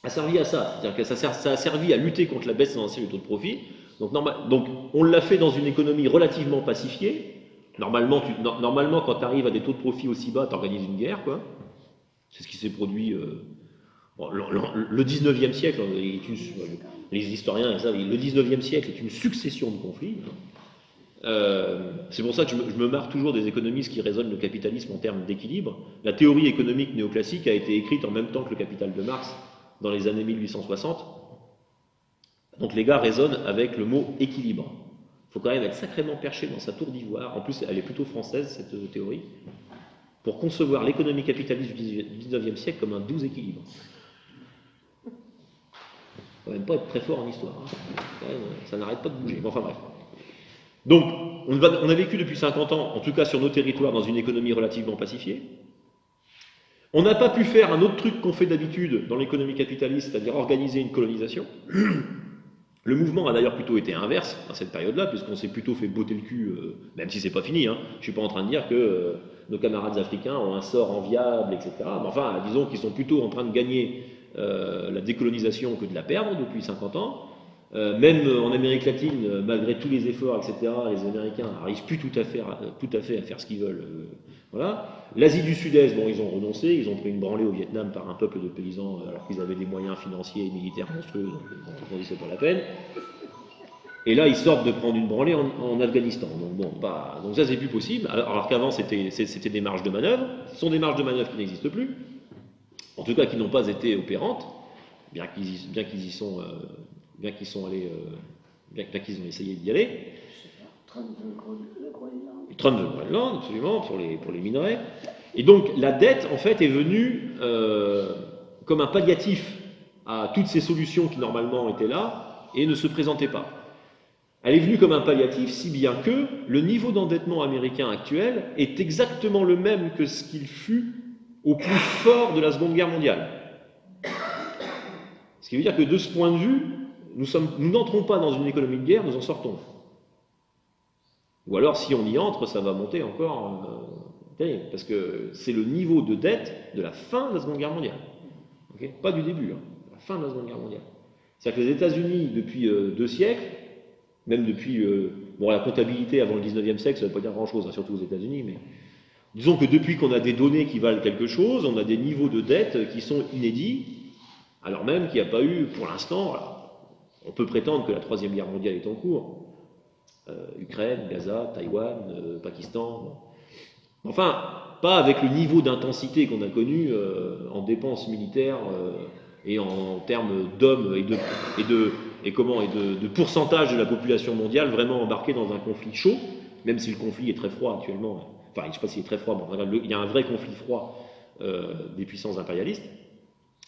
A: a servi à ça. C'est-à-dire que ça a servi à lutter contre la baisse tendancielle du taux de profit. Donc on l'a fait dans une économie relativement pacifiée. Normalement, quand tu arrives à des taux de profit aussi bas, tu organises une guerre, quoi. C'est ce qui s'est produit. Le 19e siècle, les historiens le savent, le 19e siècle est une succession de conflits. C'est pour ça que je me marre toujours des économistes qui raisonnent le capitalisme en termes d'équilibre. La théorie économique néoclassique a été écrite en même temps que le Capital de Marx, dans les années 1860. Donc les gars raisonnent avec le mot équilibre. Il faut quand même être sacrément perché dans sa tour d'ivoire. En plus, elle est plutôt française, cette théorie, pour concevoir l'économie capitaliste du 19e siècle comme un doux équilibre. Quand même pas être très fort en histoire. Hein. Ça n'arrête pas de bouger. Bon, enfin bref. Donc, on a vécu depuis 50 ans, en tout cas sur nos territoires, dans une économie relativement pacifiée. On n'a pas pu faire un autre truc qu'on fait d'habitude dans l'économie capitaliste, c'est-à-dire organiser une colonisation. Le mouvement a d'ailleurs plutôt été inverse à cette période-là, puisqu'on s'est plutôt fait botter le cul, même si c'est pas fini. Hein. Je suis pas en train de dire que nos camarades africains ont un sort enviable, etc. Mais enfin, disons qu'ils sont plutôt en train de gagner la décolonisation que de la perdre depuis 50 ans. Même en Amérique latine, malgré tous les efforts, etc., les Américains n'arrivent plus tout à fait à faire ce qu'ils veulent. Voilà. L'Asie du Sud-Est, bon, ils ont renoncé, ils ont pris une branlée au Vietnam par un peuple de paysans, alors qu'ils avaient des moyens financiers et militaires monstrueux, donc ils ont dit c'est pas la peine. Et là, ils sortent de prendre une branlée en Afghanistan. Donc, bon, donc ça, c'est plus possible. Alors qu'avant, c'était des marges de manœuvre. Ce sont des marges de manœuvre qui n'existent plus, en tout cas qui n'ont pas été opérantes, bien qu'ils y sont. Bien qu'ils ont essayé d'y aller.
B: Trump veut le Groenland.
A: Trump veut le Groenland, absolument, pour les minerais. Et donc la dette, en fait, est venue comme un palliatif à toutes ces solutions qui normalement étaient là et ne se présentaient pas. Elle est venue comme un palliatif, si bien que le niveau d'endettement américain actuel est exactement le même que ce qu'il fut au plus fort de la Seconde Guerre mondiale. Ce qui veut dire que de ce point de vue, nous n'entrons pas dans une économie de guerre, nous en sortons. Ou alors, si on y entre, ça va monter encore, parce que c'est le niveau de dette de la fin de la Seconde Guerre mondiale. Okay, pas du début, la fin de la Seconde Guerre mondiale. C'est-à-dire que les États-Unis, depuis 2 siècles, même depuis la comptabilité avant le 19e siècle, ça ne veut pas dire grand-chose, surtout aux États-Unis, mais disons que depuis qu'on a des données qui valent quelque chose, on a des niveaux de dette qui sont inédits, alors même qu'il n'y a pas eu, pour l'instant, on peut prétendre que la Troisième Guerre mondiale est en cours. Ukraine, Gaza, Taïwan, Pakistan. Enfin, pas avec le niveau d'intensité qu'on a connu en dépenses militaires et en termes d'hommes et de pourcentage de la population mondiale vraiment embarquée dans un conflit chaud, même si le conflit est très froid actuellement. Enfin, je ne sais pas s'il est très froid, mais il y a un vrai conflit froid des puissances impérialistes.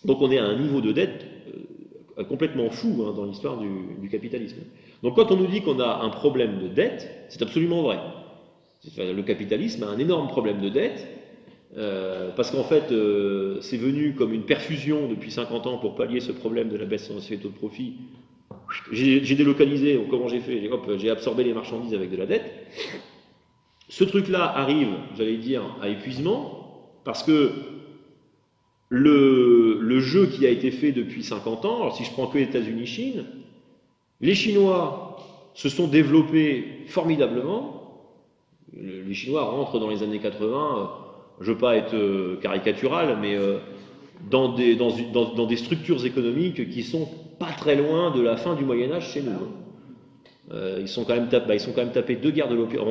A: Donc on est à un niveau de dette complètement fou dans l'histoire du capitalisme. Donc quand on nous dit qu'on a un problème de dette, c'est absolument vrai. Le capitalisme a un énorme problème de dette, parce qu'en fait, c'est venu comme une perfusion depuis 50 ans pour pallier ce problème de la baisse des taux de profit. J'ai délocalisé, comment j'ai fait? J'ai absorbé les marchandises avec de la dette. Ce truc-là arrive, j'allais dire, à épuisement, parce que le jeu qui a été fait depuis 50 ans, alors si je prends que États-Unis-Chine, les Chinois se sont développés formidablement. Les Chinois rentrent dans les années 80, je ne veux pas être caricatural, mais dans des structures économiques qui sont pas très loin de la fin du Moyen-Âge chez nous. Ils sont quand même tapés 2 guerres de l'opium.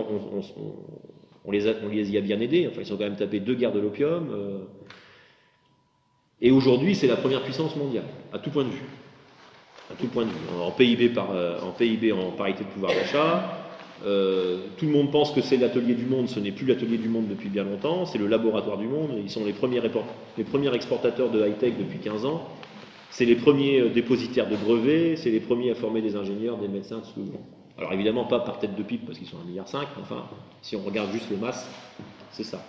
A: On les y a bien aidés, enfin ils sont quand même tapés 2 guerres de l'opium. Et aujourd'hui, c'est la première puissance mondiale, à tout point de vue. À tout point de vue. En PIB, en parité de pouvoir d'achat. Tout le monde pense que c'est l'atelier du monde, ce n'est plus l'atelier du monde depuis bien longtemps, c'est le laboratoire du monde. Ils sont les premiers exportateurs de high-tech depuis 15 ans. C'est les premiers dépositaires de brevets, c'est les premiers à former des ingénieurs, des médecins, tout ce que vous voulez. Alors évidemment pas par tête de pipe parce qu'ils sont 1,5 milliard, mais enfin, si on regarde juste les masses, c'est ça.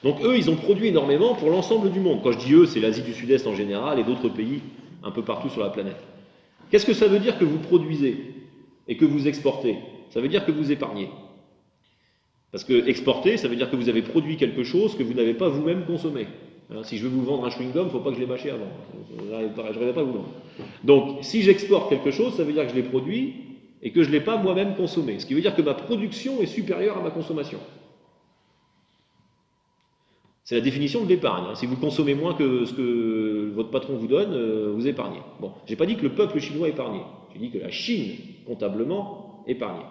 A: Donc eux, ils ont produit énormément pour l'ensemble du monde. Quand je dis eux, c'est l'Asie du Sud-Est en général et d'autres pays un peu partout sur la planète. Qu'est-ce que ça veut dire que vous produisez et que vous exportez? Ça veut dire que vous épargnez. Parce que exporter, ça veut dire que vous avez produit quelque chose que vous n'avez pas vous-même consommé. Si je veux vous vendre un chewing-gum, il ne faut pas que je l'ai mâché avant. Je n'arriverai pas à vous vendre. Donc, si j'exporte quelque chose, ça veut dire que je l'ai produit et que je ne l'ai pas moi-même consommé. Ce qui veut dire que ma production est supérieure à ma consommation. C'est la définition de l'épargne. Si vous consommez moins que ce que votre patron vous donne, vous épargnez. Bon, je n'ai pas dit que le peuple chinois épargnait. J'ai dit que la Chine, comptablement, épargnait.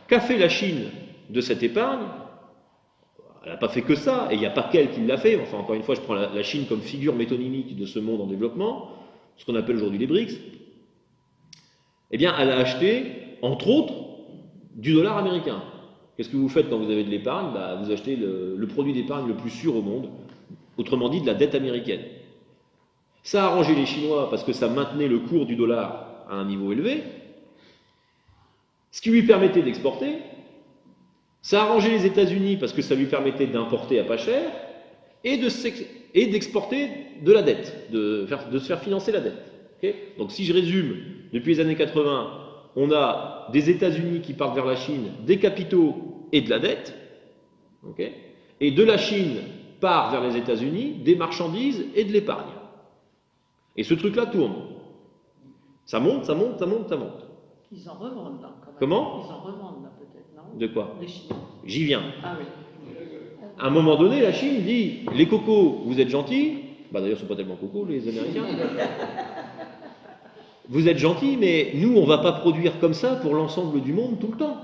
A: Qu'a fait la Chine de cette épargne? Elle n'a pas fait que ça, et il n'y a pas qu'elle qui l'a fait. Enfin, encore une fois, je prends la Chine comme figure métonymique de ce monde en développement, ce qu'on appelle aujourd'hui les BRICS. Eh bien, elle a acheté, entre autres, du dollar américain. Qu'est-ce que vous faites quand vous avez de l'épargne? Vous achetez le produit d'épargne le plus sûr au monde, autrement dit de la dette américaine. Ça a arrangé les Chinois parce que ça maintenait le cours du dollar à un niveau élevé, ce qui lui permettait d'exporter. Ça a arrangé les États-Unis parce que ça lui permettait d'importer à pas cher et d'exporter de la dette, de se faire financer la dette. Okay? Donc si je résume, depuis les années 80, on a des États-Unis qui partent vers la Chine, des capitaux et de la dette. Okay, et de la Chine part vers les États-Unis des marchandises et de l'épargne. Et ce truc-là tourne. Ça monte, ça monte, ça monte, ça monte.
B: Ils en revendent là, quand même.
A: Comment?
B: Ils en revendent là, peut-être, non?
A: De quoi?
B: Les Chinois.
A: J'y viens.
B: Ah oui.
A: À un moment donné, la Chine dit, les cocos, vous êtes gentils. Bah d'ailleurs, ils ne sont pas tellement cocos, les Américains. Vous êtes gentils, mais nous, on ne va pas produire comme ça pour l'ensemble du monde tout le temps.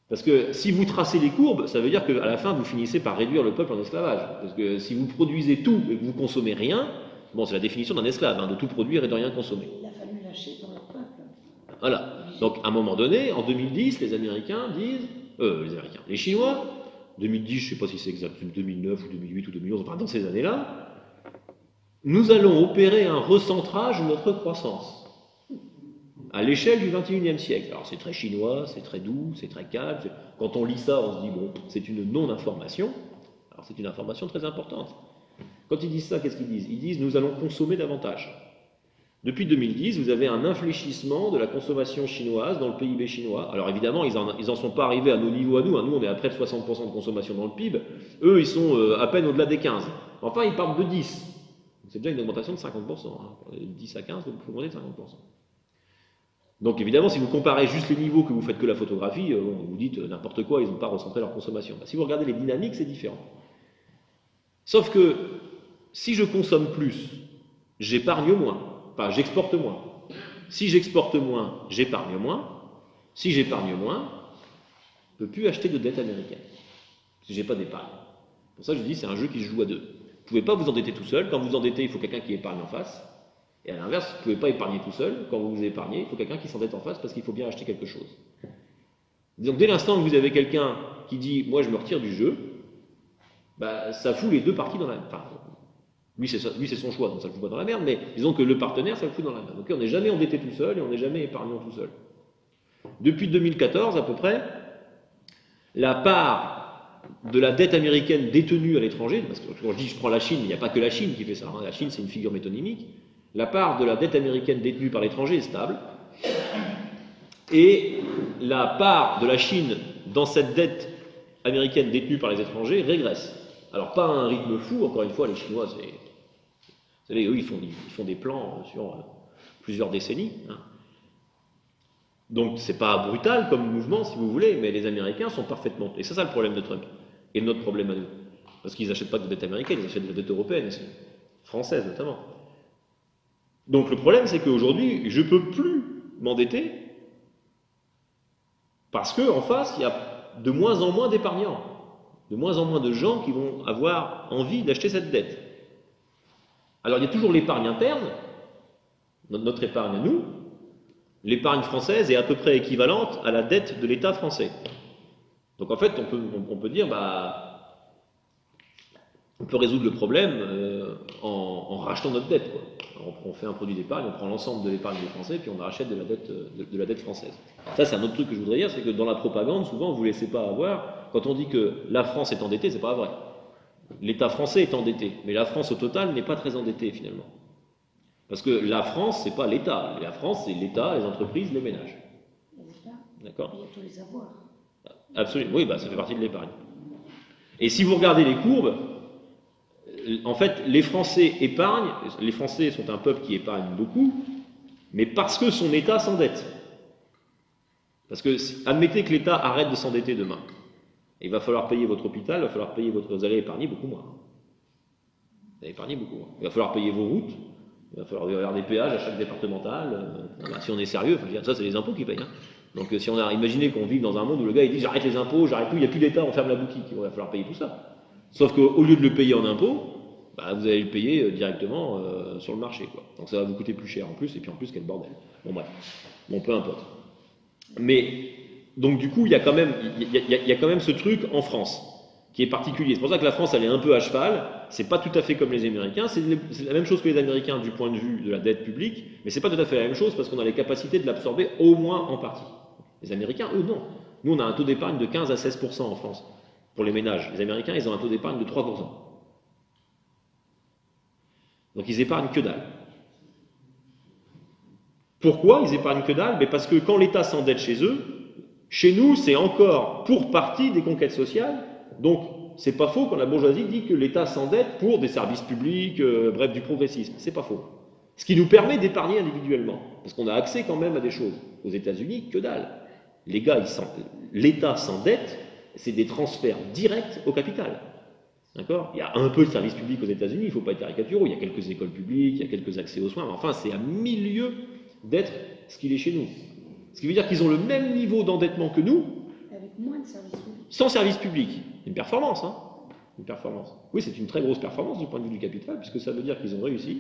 A: Parce que si vous tracez les courbes, ça veut dire qu'à la fin, vous finissez par réduire le peuple en esclavage. Parce que si vous produisez tout et que vous consommez rien, bon, c'est la définition d'un esclave, hein, de tout produire et de rien consommer.
B: Il a fallu lâcher pour leur peuple.
A: Voilà. Donc, à un moment donné, en 2010, les Chinois, 2010, je ne sais pas si c'est exact, 2009 ou 2008 ou 2011, enfin dans ces années-là, nous allons opérer un recentrage de notre croissance à l'échelle du XXIe siècle. Alors c'est très chinois, c'est très doux, c'est très calme. Quand on lit ça, on se dit, bon, c'est une non-information. Alors c'est une information très importante. Quand ils disent ça, qu'est-ce qu'ils disent? Ils disent, nous allons consommer davantage. Depuis 2010, vous avez un infléchissement de la consommation chinoise dans le PIB chinois. Alors évidemment, ils en sont pas arrivés à nos niveaux à nous. Nous, on est à près de 60% de consommation dans le PIB. Eux, ils sont à peine au-delà des 15. Enfin, ils partent de 10. C'est déjà une augmentation de 50%. Hein. 10 à 15, vous pouvez augmenter de 50%. Donc évidemment, si vous comparez juste les niveaux, que vous faites que la photographie, vous dites n'importe quoi, ils n'ont pas recentré leur consommation. Si vous regardez les dynamiques, c'est différent. Sauf que si je consomme plus, j'épargne moins. Enfin, j'exporte moins. Si j'exporte moins, j'épargne moins. Si j'épargne moins, je ne peux plus acheter de dette américaine. Parce que je n'ai pas d'épargne. Pour ça, je dis, c'est un jeu qui se joue à deux. Vous ne pouvez pas vous endetter tout seul. Quand vous endettez, il faut quelqu'un qui épargne en face. Et à l'inverse, vous ne pouvez pas épargner tout seul. Quand vous épargnez, il faut quelqu'un qui s'endette en face parce qu'il faut bien acheter quelque chose. Donc dès l'instant que vous avez quelqu'un qui dit « moi je me retire du jeu », bah, ça fout les deux parties dans la... Enfin, lui c'est son choix, donc ça le fout pas dans la merde, mais disons que le partenaire, ça le fout dans la merde. Donc on n'est jamais endetté tout seul et on n'est jamais épargnant tout seul. Depuis 2014 à peu près, la part de la dette américaine détenue à l'étranger, parce que quand je dis je prends la Chine, il n'y a pas que la Chine qui fait ça, hein. La Chine c'est une figure métonymique, la part de la dette américaine détenue par l'étranger est stable, et la part de la Chine dans cette dette américaine détenue par les étrangers régresse. Alors pas à un rythme fou, encore une fois, les Chinois, vous savez, eux, ils font des plans sur plusieurs décennies. Hein. Donc c'est pas brutal comme mouvement, si vous voulez, mais les Américains sont parfaitement... Et c'est ça le problème de Trump, et notre problème à nous. Parce qu'ils n'achètent pas de dette américaine, ils achètent de la dette européenne, française notamment. Donc le problème, c'est qu'aujourd'hui, je ne peux plus m'endetter parce qu'en face, il y a de moins en moins d'épargnants, de moins en moins de gens qui vont avoir envie d'acheter cette dette. Alors il y a toujours l'épargne interne, notre épargne à nous. L'épargne française est à peu près équivalente à la dette de l'État français. Donc en fait, on peut dire, on peut résoudre le problème en rachetant notre dette, quoi. On fait un produit d'épargne, on prend l'ensemble de l'épargne des Français, puis on rachète de la dette française. Ça, c'est un autre truc que je voudrais dire, c'est que dans la propagande, souvent, vous ne laissez pas avoir, quand on dit que la France est endettée, c'est pas vrai. L'État français est endetté, mais la France au total n'est pas très endettée finalement. Parce que la France, c'est pas l'État. La France, c'est l'État, les entreprises, les ménages. D'accord ?
B: Il y a tous les avoirs.
A: Absolument, oui, ça fait partie de l'épargne. Et si vous regardez les courbes, en fait, les Français épargnent, les Français sont un peuple qui épargne beaucoup, mais parce que son État s'endette. Parce que, admettez que l'État arrête de s'endetter demain. Il va falloir payer votre hôpital, il va falloir payer vous allez épargner beaucoup moins. Vous allez épargner beaucoup moins. Il va falloir payer vos routes, il va falloir avoir des péages à chaque départemental. Si on est sérieux, ça c'est les impôts qui payent. Hein. Donc si on a imaginé qu'on vit dans un monde où le gars il dit j'arrête les impôts, j'arrête tout, il n'y a plus d'État, on ferme la boutique, il va falloir payer tout ça. Sauf qu'au lieu de le payer en impôts, vous allez le payer directement sur le marché, quoi. Donc ça va vous coûter plus cher en plus, et puis en plus quel bordel. Bon bref, bon peu importe. Mais donc du coup il y a quand même ce truc en France qui est particulier. C'est pour ça que la France elle est un peu à cheval. C'est pas tout à fait comme les Américains. C'est la même chose que les Américains du point de vue de la dette publique, mais c'est pas tout à fait la même chose parce qu'on a les capacités de l'absorber au moins en partie. Les Américains, eux, non. Nous on a un taux d'épargne de 15 à 16% en France pour les ménages. Les Américains ils ont un taux d'épargne de 3%. Donc ils épargnent que dalle. Pourquoi ils épargnent que dalle? Parce que quand l'État s'endette chez eux, chez nous, c'est encore pour partie des conquêtes sociales Donc, c'est pas faux quand la bourgeoisie dit que l'État s'endette pour des services publics, bref, du progressisme. C'est pas faux. Ce qui nous permet d'épargner individuellement, parce qu'on a accès quand même à des choses. Aux États-Unis, que dalle. L'État s'endette, c'est des transferts directs au capital. D'accord? Il y a un peu de services publics aux États-Unis, il ne faut pas être caricaturaux. Il y a quelques écoles publiques, il y a quelques accès aux soins, mais enfin, c'est à 1000 lieues d'être ce qu'il est chez nous. Ce qui veut dire qu'ils ont le même niveau d'endettement que nous,
B: avec moins de services publics.
A: sans service public. Une performance, hein? Une performance. Oui, c'est une très grosse performance du point de vue du capital, puisque ça veut dire qu'ils ont réussi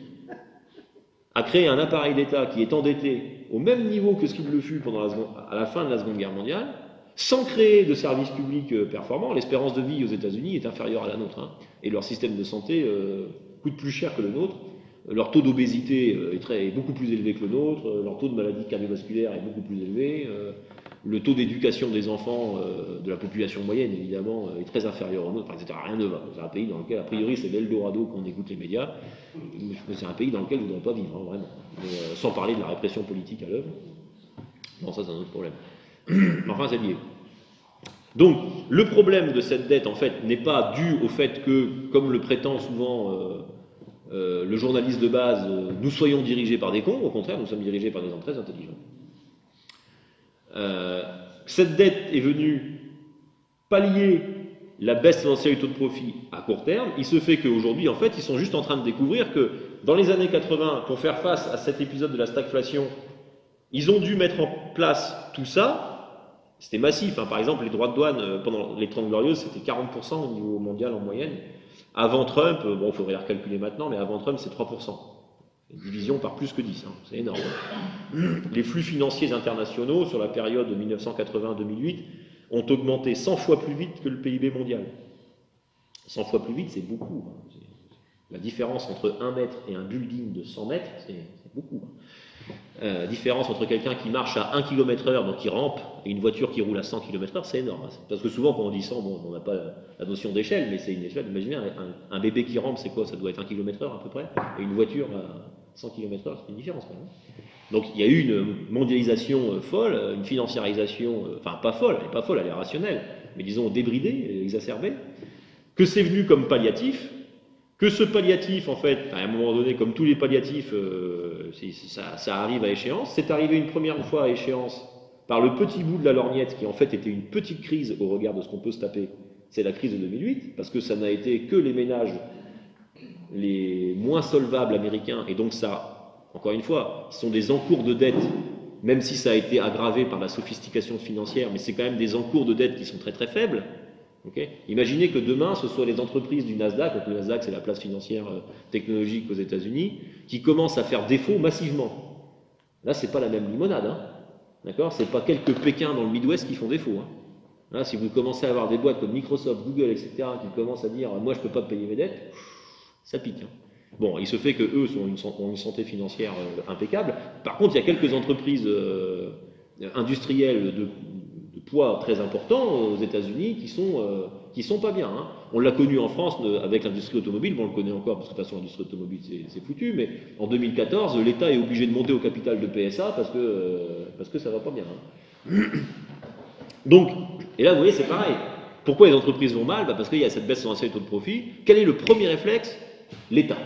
A: à créer un appareil d'État qui est endetté au même niveau que ce qu'il le fut à la fin de la Seconde Guerre mondiale, sans créer de services publics performants. L'espérance de vie aux États-Unis est inférieure à la nôtre, hein, et leur système de santé coûte plus cher que le nôtre. Leur taux d'obésité est beaucoup plus élevé que le nôtre, leur taux de maladie cardiovasculaire est beaucoup plus élevé, le taux d'éducation des enfants de la population moyenne, évidemment, est très inférieur au nôtre, etc. Rien ne va. C'est un pays dans lequel, a priori, c'est l'Eldorado quand on écoute les médias. C'est un pays dans lequel je ne voudrais pas vivre, hein, vraiment. Mais, sans parler de la répression politique à l'œuvre. Non, ça, c'est un autre problème. Mais enfin, c'est lié. Donc, le problème de cette dette, en fait, n'est pas dû au fait que, comme le prétend souvent le journaliste de base, nous soyons dirigés par des cons. Au contraire, nous sommes dirigés par des gens très intelligents. Cette dette est venue pallier la baisse tendancielle du taux de profit à court terme. Il se fait qu'aujourd'hui, en fait, ils sont juste en train de découvrir que dans les années 80, pour faire face à cet épisode de la stagflation, ils ont dû mettre en place tout ça. C'était massif, hein. Par exemple, les droits de douane pendant les 30 Glorieuses, c'était 40% au niveau mondial en moyenne. Avant Trump, bon, il faudrait les recalculer maintenant, mais avant Trump, c'est 3%. Division par plus que 10, hein. C'est énorme. Les flux financiers internationaux, sur la période de 1980-2008, ont augmenté 100 fois plus vite que le PIB mondial. 100 fois plus vite, c'est beaucoup. Hein. La différence entre 1 mètre et un building de 100 mètres, c'est beaucoup. Hein. Différence entre quelqu'un qui marche à 1 km/h, donc qui rampe, et une voiture qui roule à 100 km/h, c'est énorme. Hein. Parce que souvent, quand on dit 100, bon, on n'a pas la notion d'échelle, mais c'est une échelle. Imaginez, un bébé qui rampe, c'est quoi? Ça doit être 1 km/h à peu près. Et une voiture à 100 km/h, c'est une différence quand même. Donc il y a eu une mondialisation folle, une financiarisation, enfin pas folle, elle n'est pas folle, elle est rationnelle, mais disons débridée, exacerbée, que c'est venu comme palliatif, que ce palliatif, en fait, à un moment donné, comme tous les palliatifs, ça arrive à échéance. C'est arrivé une première fois à échéance par le petit bout de la lorgnette, qui en fait était une petite crise au regard de ce qu'on peut se taper, c'est la crise de 2008, parce que ça n'a été que les ménages les moins solvables américains, et donc ça, encore une fois, ce sont des encours de dette, même si ça a été aggravé par la sophistication financière, mais c'est quand même des encours de dette qui sont très très faibles. Okay. Imaginez que demain, ce soit les entreprises du Nasdaq, donc le Nasdaq c'est la place financière technologique aux États-Unis, qui commencent à faire défaut massivement. Là, c'est pas la même limonade, hein. D'accord? C'est pas quelques Pékins dans le Midwest qui font défaut. Hein. Là, si vous commencez à avoir des boîtes comme Microsoft, Google, etc., qui commencent à dire moi je peux pas payer mes dettes, ça pique. Hein. Bon, il se fait qu'eux ont une santé financière impeccable. Par contre, il y a quelques entreprises industrielles de poids très important aux États-Unis qui sont pas bien. Hein. On l'a connu en France avec l'industrie automobile, bon, on le connaît encore parce que de toute façon l'industrie automobile c'est foutu, mais en 2014, l'État est obligé de monter au capital de PSA parce que ça va pas bien. Hein. Donc, et là vous voyez c'est pareil. Pourquoi les entreprises vont mal? Parce qu'il y a cette baisse tendancielle du taux de profit. Quel est le premier réflexe? L'État.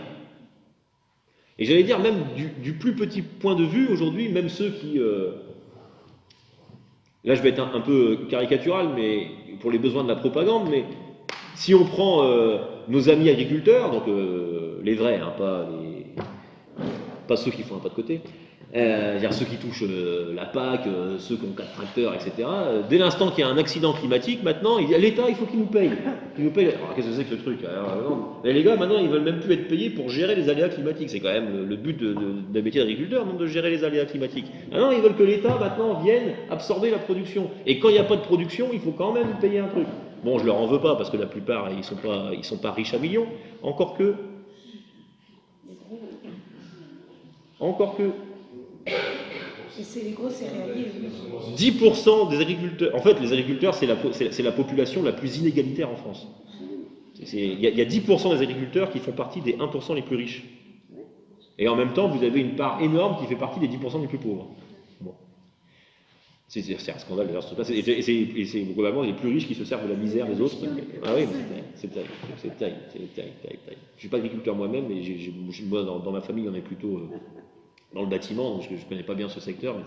A: Et j'allais dire, même du plus petit point de vue, aujourd'hui, même ceux qui... là, je vais être un peu caricatural, mais pour les besoins de la propagande, mais si on prend nos amis agriculteurs, donc les vrais, hein, pas ceux qui font un pas de côté, ceux qui touchent la PAC, ceux qui ont 4 tracteurs, etc. Dès l'instant qu'il y a un accident climatique, maintenant, l'État, il faut qu'il nous paye. Alors, qu'est-ce que c'est que ce truc? Mais les gars, maintenant, ils veulent même plus être payés pour gérer les aléas climatiques. C'est quand même le but d'un métier d'agriculteur, non, de gérer les aléas climatiques. Maintenant, ils veulent que l'État, maintenant, vienne absorber la production. Et quand il n'y a pas de production, il faut quand même payer un truc. Bon, je leur en veux pas, parce que la plupart, ils sont pas riches à millions. Encore que...
B: Et c'est les gros céréaliers.
A: 10% des agriculteurs, en fait les agriculteurs c'est la population la plus inégalitaire en France. Il y a 10% des agriculteurs qui font partie des 1% les plus riches. Et en même temps vous avez une part énorme qui fait partie des 10% les plus pauvres. Bon. C'est un scandale d'ailleurs. Et c'est globalement les plus riches qui se servent de la misère des autres. Ah oui, c'est terrible. Je ne suis pas agriculteur moi-même, mais moi, dans ma famille, on est plutôt dans le bâtiment, donc je ne connais pas bien ce secteur, mais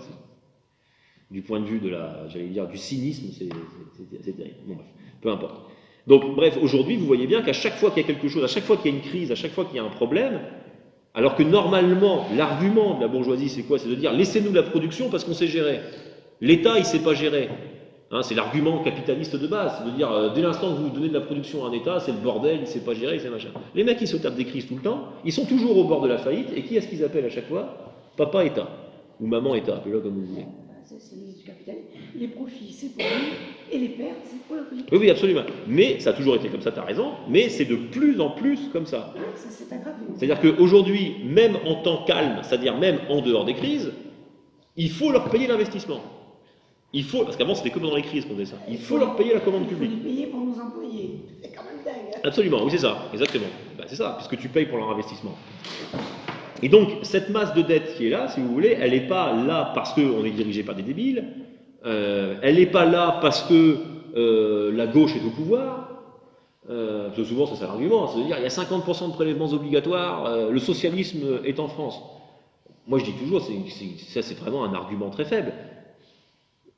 A: du point de vue du cynisme, c'est terrible. Bon, bref, peu importe. Donc, bref, aujourd'hui, vous voyez bien qu'à chaque fois qu'il y a quelque chose, à chaque fois qu'il y a une crise, à chaque fois qu'il y a un problème, alors que normalement, l'argument de la bourgeoisie, c'est quoi? C'est de dire, laissez-nous la production parce qu'on sait gérer. L'État, il ne sait pas gérer. Hein, c'est l'argument capitaliste de base, c'est de dire, dès l'instant que vous donnez de la production à un État, c'est le bordel, il ne sait pas gérer, c'est machin. Les mecs, ils se tapent des crises tout le temps, ils sont toujours au bord de la faillite, et qui est-ce qu'ils appellent à chaque fois? Papa État, ou maman État, appelez-le comme vous voulez.
B: C'est l'idée du capitalisme. Les profits, c'est pour lui, et les pertes, c'est pour la politique.
A: Oui, absolument. Mais ça a toujours été comme ça, tu as raison, mais c'est de plus en plus comme ça.
B: Ça s'est aggravé.
A: C'est-à-dire qu'aujourd'hui, même en temps calme, c'est-à-dire même en dehors des crises, il faut leur payer l'investissement. Parce qu'avant c'était que pendant les crises qu'on faisait ça. Il faut leur payer la commande publique.
B: Il faut les payer pour nos employés. C'est quand même dingue.
A: Absolument, oui, c'est ça, exactement. C'est ça, puisque tu payes pour leur investissement. Et donc, cette masse de dette qui est là, si vous voulez, elle n'est pas là parce qu'on est dirigé par des débiles, elle n'est pas là parce que la gauche est au pouvoir, parce que souvent c'est l'argument, c'est de dire il y a 50% de prélèvements obligatoires, le socialisme est en France. Moi je dis toujours, ça c'est vraiment un argument très faible.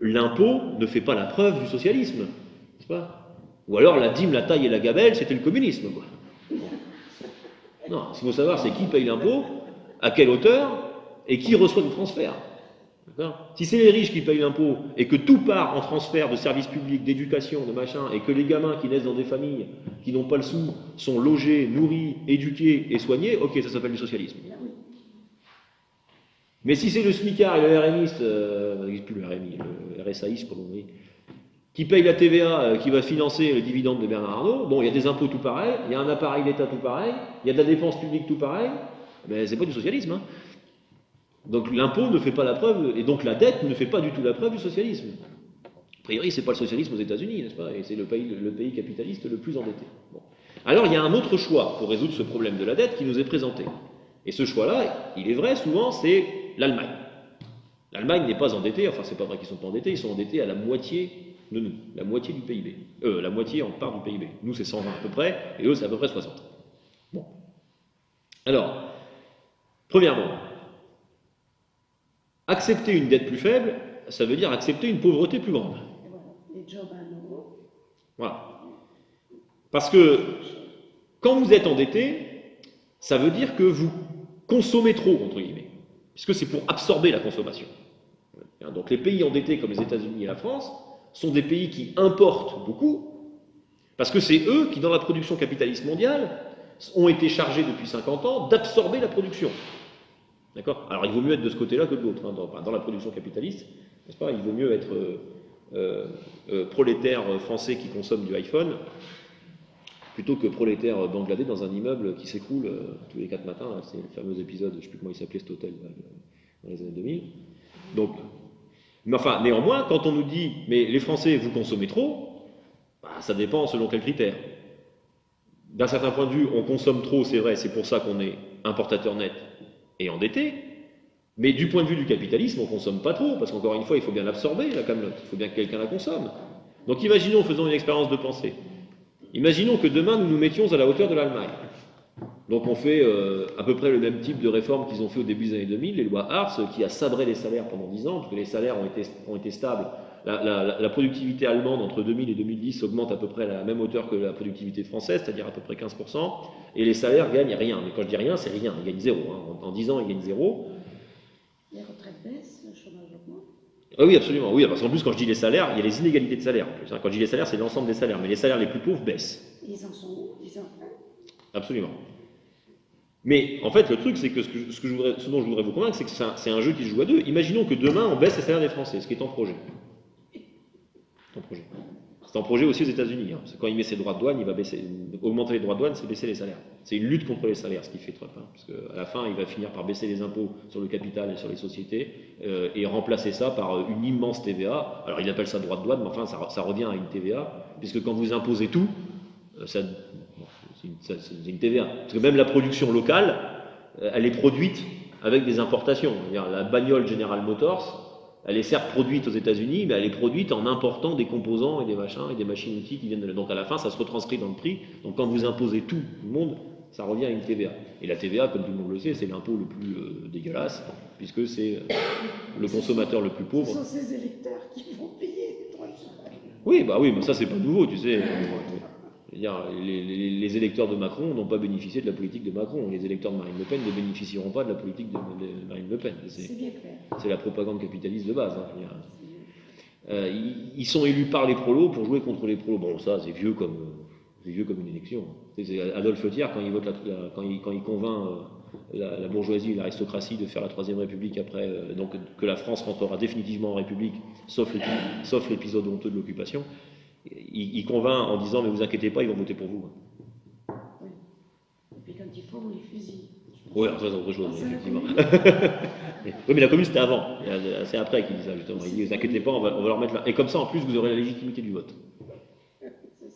A: L'impôt ne fait pas la preuve du socialisme, n'est-ce pas? Ou alors la dîme, la taille et la gabelle, c'était le communisme, quoi. Non, ce qu'il faut savoir, c'est qui paye l'impôt, à quelle hauteur, et qui reçoit le transfert. Si c'est les riches qui payent l'impôt, et que tout part en transfert de services publics, d'éducation, de machin, et que les gamins qui naissent dans des familles qui n'ont pas le sou sont logés, nourris, éduqués et soignés, ok, ça s'appelle du socialisme. Mais si c'est le SMICAR et le RMiste, plus le RMI, le RSAI, comme on dit, qui paye la TVA, qui va financer le dividende de Bernard Arnault, bon, il y a des impôts tout pareil, il y a un appareil d'État tout pareil, il y a de la dépense publique tout pareil, mais c'est pas du socialisme. Hein. Donc l'impôt ne fait pas la preuve, et donc la dette ne fait pas du tout la preuve du socialisme. A priori, c'est pas le socialisme aux États-Unis, n'est-ce pas? Et c'est le pays capitaliste le plus endetté. Bon. Alors il y a un autre choix pour résoudre ce problème de la dette qui nous est présenté. Et ce choix-là, il est vrai, souvent, c'est l'Allemagne. L'Allemagne n'est pas endettée, enfin c'est pas vrai qu'ils sont pas endettés, ils sont endettés à la moitié de nous, la moitié du PIB. La moitié en part du PIB. Nous c'est 120 à peu près, et eux c'est à peu près 60. Bon. Alors, premièrement, accepter une dette plus faible, ça veut dire accepter une pauvreté plus grande.
B: Les jobs à 1 euro.
A: Voilà. Parce que quand vous êtes endetté, ça veut dire que vous consommez trop, entre guillemets, puisque c'est pour absorber la consommation. Donc les pays endettés comme les États-Unis et la France sont des pays qui importent beaucoup, parce que c'est eux qui, dans la production capitaliste mondiale, ont été chargés depuis 50 ans d'absorber la production. D'accord? Alors il vaut mieux être de ce côté-là que de l'autre. Hein. Dans la production capitaliste, n'est-ce pas? Il vaut mieux être prolétaire français qui consomme du iPhone plutôt que prolétaire bangladais dans un immeuble qui s'écroule tous les 4 matins. Là, c'est le fameux épisode, je ne sais plus comment il s'appelait cet hôtel dans les années 2000. Donc, mais enfin, néanmoins, quand on nous dit « mais les Français, vous consommez trop », bah, ça dépend selon quels critères. D'un certain point de vue, on consomme trop, c'est vrai, c'est pour ça qu'on est importateur net et endetté, mais du point de vue du capitalisme, on ne consomme pas trop, parce qu'encore une fois, il faut bien l'absorber, la camelote, il faut bien que quelqu'un la consomme. Donc imaginons, faisons une expérience de pensée. Imaginons que demain, nous nous mettions à la hauteur de l'Allemagne. Donc on fait à peu près le même type de réforme qu'ils ont fait au début des années 2000, les lois Hartz, qui a sabré les salaires pendant 10 ans, parce que les salaires ont été stables. La productivité allemande entre 2000 et 2010 augmente à peu près à la même hauteur que la productivité française, c'est-à-dire à peu près 15%, et les salaires gagnent rien. Mais quand je dis rien, c'est rien, ils gagnent zéro. Hein. En 10 ans, ils gagnent zéro.
B: Les retraites baissent, le chômage augmente.
A: Ah oui, absolument. Oui, parce qu'en plus, quand je dis les salaires, il y a les inégalités de salaire. En plus, hein. Quand je dis les salaires, c'est l'ensemble des salaires, mais les salaires les plus pauvres baissent.
B: Ils en sont où, les enfants?
A: Absolument. Mais en fait, le truc, c'est que ce dont je voudrais vous convaincre, c'est que c'est un jeu qui se joue à deux. Imaginons que demain, on baisse les salaires des Français, ce qui est en projet. C'est en projet aussi aux États-Unis. Hein. Quand il met ses droits de douane, il va augmenter les droits de douane, c'est baisser les salaires. C'est une lutte contre les salaires, ce qu'il fait Trump. Hein, parce qu'à la fin, il va finir par baisser les impôts sur le capital et sur les sociétés et remplacer ça par une immense TVA. Alors il appelle ça droit de douane, mais enfin, ça revient à une TVA, puisque quand vous imposez tout, c'est une TVA. Parce que même la production locale, elle est produite avec des importations. La bagnole General Motors, Elle est certes produite aux États-Unis, mais elle est produite en important des composants et des machins et des machines-outils qui viennent de là. Donc à la fin, ça se retranscrit dans le prix. Donc quand vous imposez tout le monde, ça revient à une TVA. Et la TVA, comme tout le monde le sait, c'est l'impôt le plus dégueulasse, puisque c'est le consommateur le plus pauvre.
B: Ce sont ces électeurs qui vont payer trop cher.
A: Oui, mais ça c'est pas nouveau, tu sais. Les électeurs de Macron n'ont pas bénéficié de la politique de Macron. Les électeurs de Marine Le Pen ne bénéficieront pas de la politique de Marine Le Pen.
B: C'est bien clair.
A: C'est la propagande capitaliste de base. Ils sont élus par les prolos pour jouer contre les prolos. Bon, ça c'est vieux comme une élection. C'est Adolphe Thiers quand il convainc la bourgeoisie et l'aristocratie de faire la Troisième République après, donc que la France rentrera définitivement en République, sauf l'épisode honteux de l'occupation. Il convainc en disant mais vous inquiétez pas, ils vont voter pour vous.
B: Oui. Et puis quand il faut, on les fusille.
A: Oui, ça c'est autre chose, effectivement. Oui, mais la commune c'était avant. C'est après qu'il dit ça justement. Il dit vous inquiétez pas, on va leur mettre là. Et comme ça en plus vous aurez la légitimité du vote.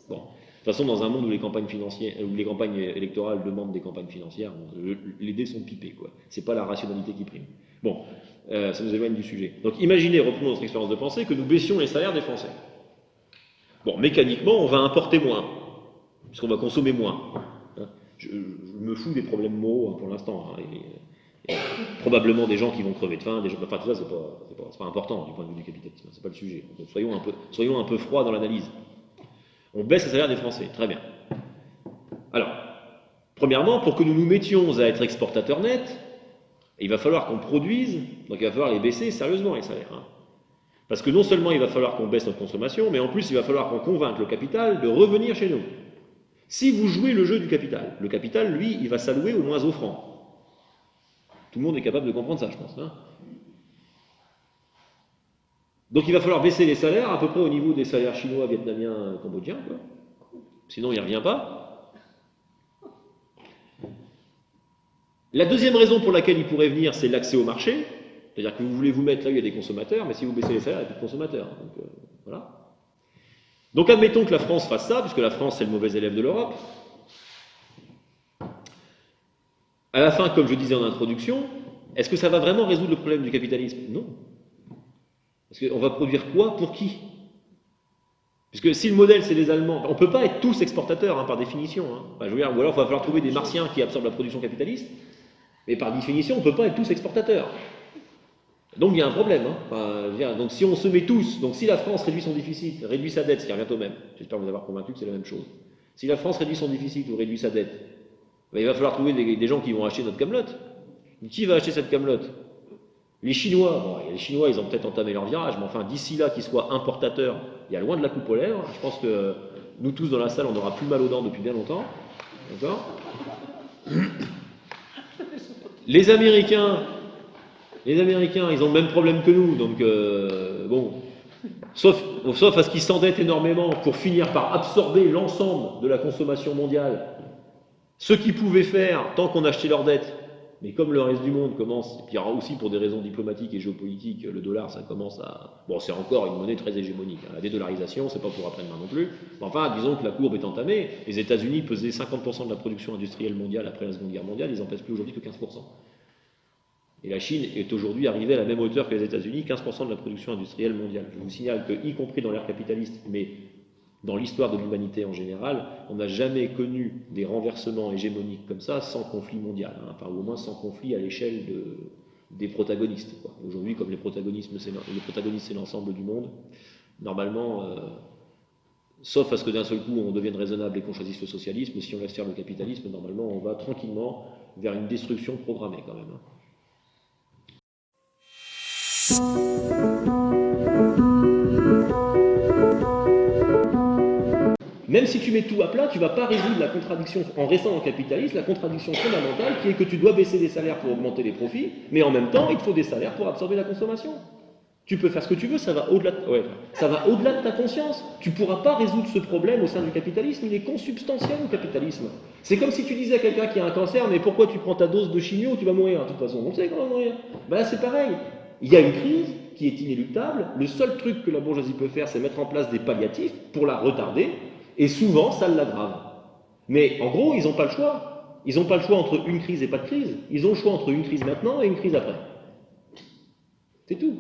A: Bon. De toute façon, dans un monde où les campagnes électorales demandent des campagnes financières, les dés sont pipés, quoi. C'est pas la rationalité qui prime. Bon, ça nous éloigne du sujet. Donc imaginez, reprenons notre expérience de pensée, que nous baissions les salaires des Français. Bon, mécaniquement, on va importer moins, puisqu'on va consommer moins. Je me fous des problèmes moraux pour l'instant. Et probablement des gens qui vont crever de faim, enfin tout ça, c'est pas important du point de vue du capitalisme, c'est pas le sujet. Donc, soyons un peu froids dans l'analyse. On baisse les salaires des Français, très bien. Alors, premièrement, pour que nous nous mettions à être exportateurs nets, il va falloir qu'on produise, donc il va falloir les baisser sérieusement les salaires. Parce que non seulement il va falloir qu'on baisse notre consommation, mais en plus il va falloir qu'on convainque le capital de revenir chez nous. Si vous jouez le jeu du capital, le capital, lui, il va s'allouer au moins offrant. Tout le monde est capable de comprendre ça, je pense. Donc il va falloir baisser les salaires à peu près au niveau des salaires chinois, vietnamiens, cambodgiens, quoi. Sinon il n'y revient pas. La deuxième raison pour laquelle il pourrait venir, c'est l'accès au marché. C'est-à-dire que vous voulez vous mettre là où il y a des consommateurs, mais si vous baissez les salaires, il n'y a plus de consommateurs. Donc, voilà. Donc admettons que la France fasse ça, puisque la France c'est le mauvais élève de l'Europe. À la fin, comme je disais en introduction, est-ce que ça va vraiment résoudre le problème du capitalisme? Non. Parce qu'on va produire quoi pour qui? Puisque si le modèle c'est les Allemands, on ne peut pas être tous exportateurs par définition. Enfin, je veux dire, ou alors il va falloir trouver des Martiens qui absorbent la production capitaliste, mais par définition on ne peut pas être tous exportateurs. Donc il y a un problème. Donc si on se met tous, donc si la France réduit son déficit, réduit sa dette, ce qui revient au même, j'espère vous avoir convaincu que c'est la même chose. Si la France réduit son déficit ou réduit sa dette, il va falloir trouver des gens qui vont acheter notre camelote. Qui va acheter cette camelote? Les Chinois. Les Chinois, ils ont peut-être entamé leur virage, mais enfin d'ici là qu'ils soient importateurs, il y a loin de la coupe aux lèvres. Je pense que nous tous dans la salle, on aura plus mal aux dents depuis bien longtemps. D'accord? Les Américains, ils ont le même problème que nous, donc bon. Sauf à ce qu'ils s'endettent énormément pour finir par absorber l'ensemble de la consommation mondiale. Ce qu'ils pouvaient faire tant qu'on achetait leurs dettes. Mais comme le reste du monde commence, et puis aussi pour des raisons diplomatiques et géopolitiques, le dollar, ça commence à... Bon, c'est encore une monnaie très hégémonique. La dédollarisation, c'est pas pour après-demain non plus. Mais enfin, disons que la courbe est entamée. Les États-Unis pesaient 50% de la production industrielle mondiale après la Seconde Guerre mondiale, ils en pèsent plus aujourd'hui que 15%. Et la Chine est aujourd'hui arrivée à la même hauteur que les États-Unis, 15% de la production industrielle mondiale. Je vous signale que, y compris dans l'ère capitaliste, mais dans l'histoire de l'humanité en général, on n'a jamais connu des renversements hégémoniques comme ça sans conflit mondial, enfin, ou au moins sans conflit à l'échelle des protagonistes. Aujourd'hui, comme les protagonistes c'est l'ensemble du monde, normalement, sauf à ce que d'un seul coup on devienne raisonnable et qu'on choisisse le socialisme, si on laisse faire le capitalisme, normalement on va tranquillement vers une destruction programmée quand même. Même si tu mets tout à plat, tu ne vas pas résoudre la contradiction, en restant en capitaliste, la contradiction fondamentale qui est que tu dois baisser les salaires pour augmenter les profits, mais en même temps, il te faut des salaires pour absorber la consommation. Tu peux faire ce que tu veux, ça va au-delà de ta conscience. Tu ne pourras pas résoudre ce problème au sein du capitalisme, il est consubstantiel au capitalisme. C'est comme si tu disais à quelqu'un qui a un cancer, mais pourquoi tu prends ta dose de chimio, tu vas mourir de toute façon. On sait comment mourir. Ben là, c'est pareil. Il y a une crise qui est inéluctable. Le seul truc que la bourgeoisie peut faire, c'est mettre en place des palliatifs pour la retarder. Et souvent, ça l'aggrave. Mais en gros, ils n'ont pas le choix. Ils n'ont pas le choix entre une crise et pas de crise. Ils ont le choix entre une crise maintenant et une crise après. C'est tout.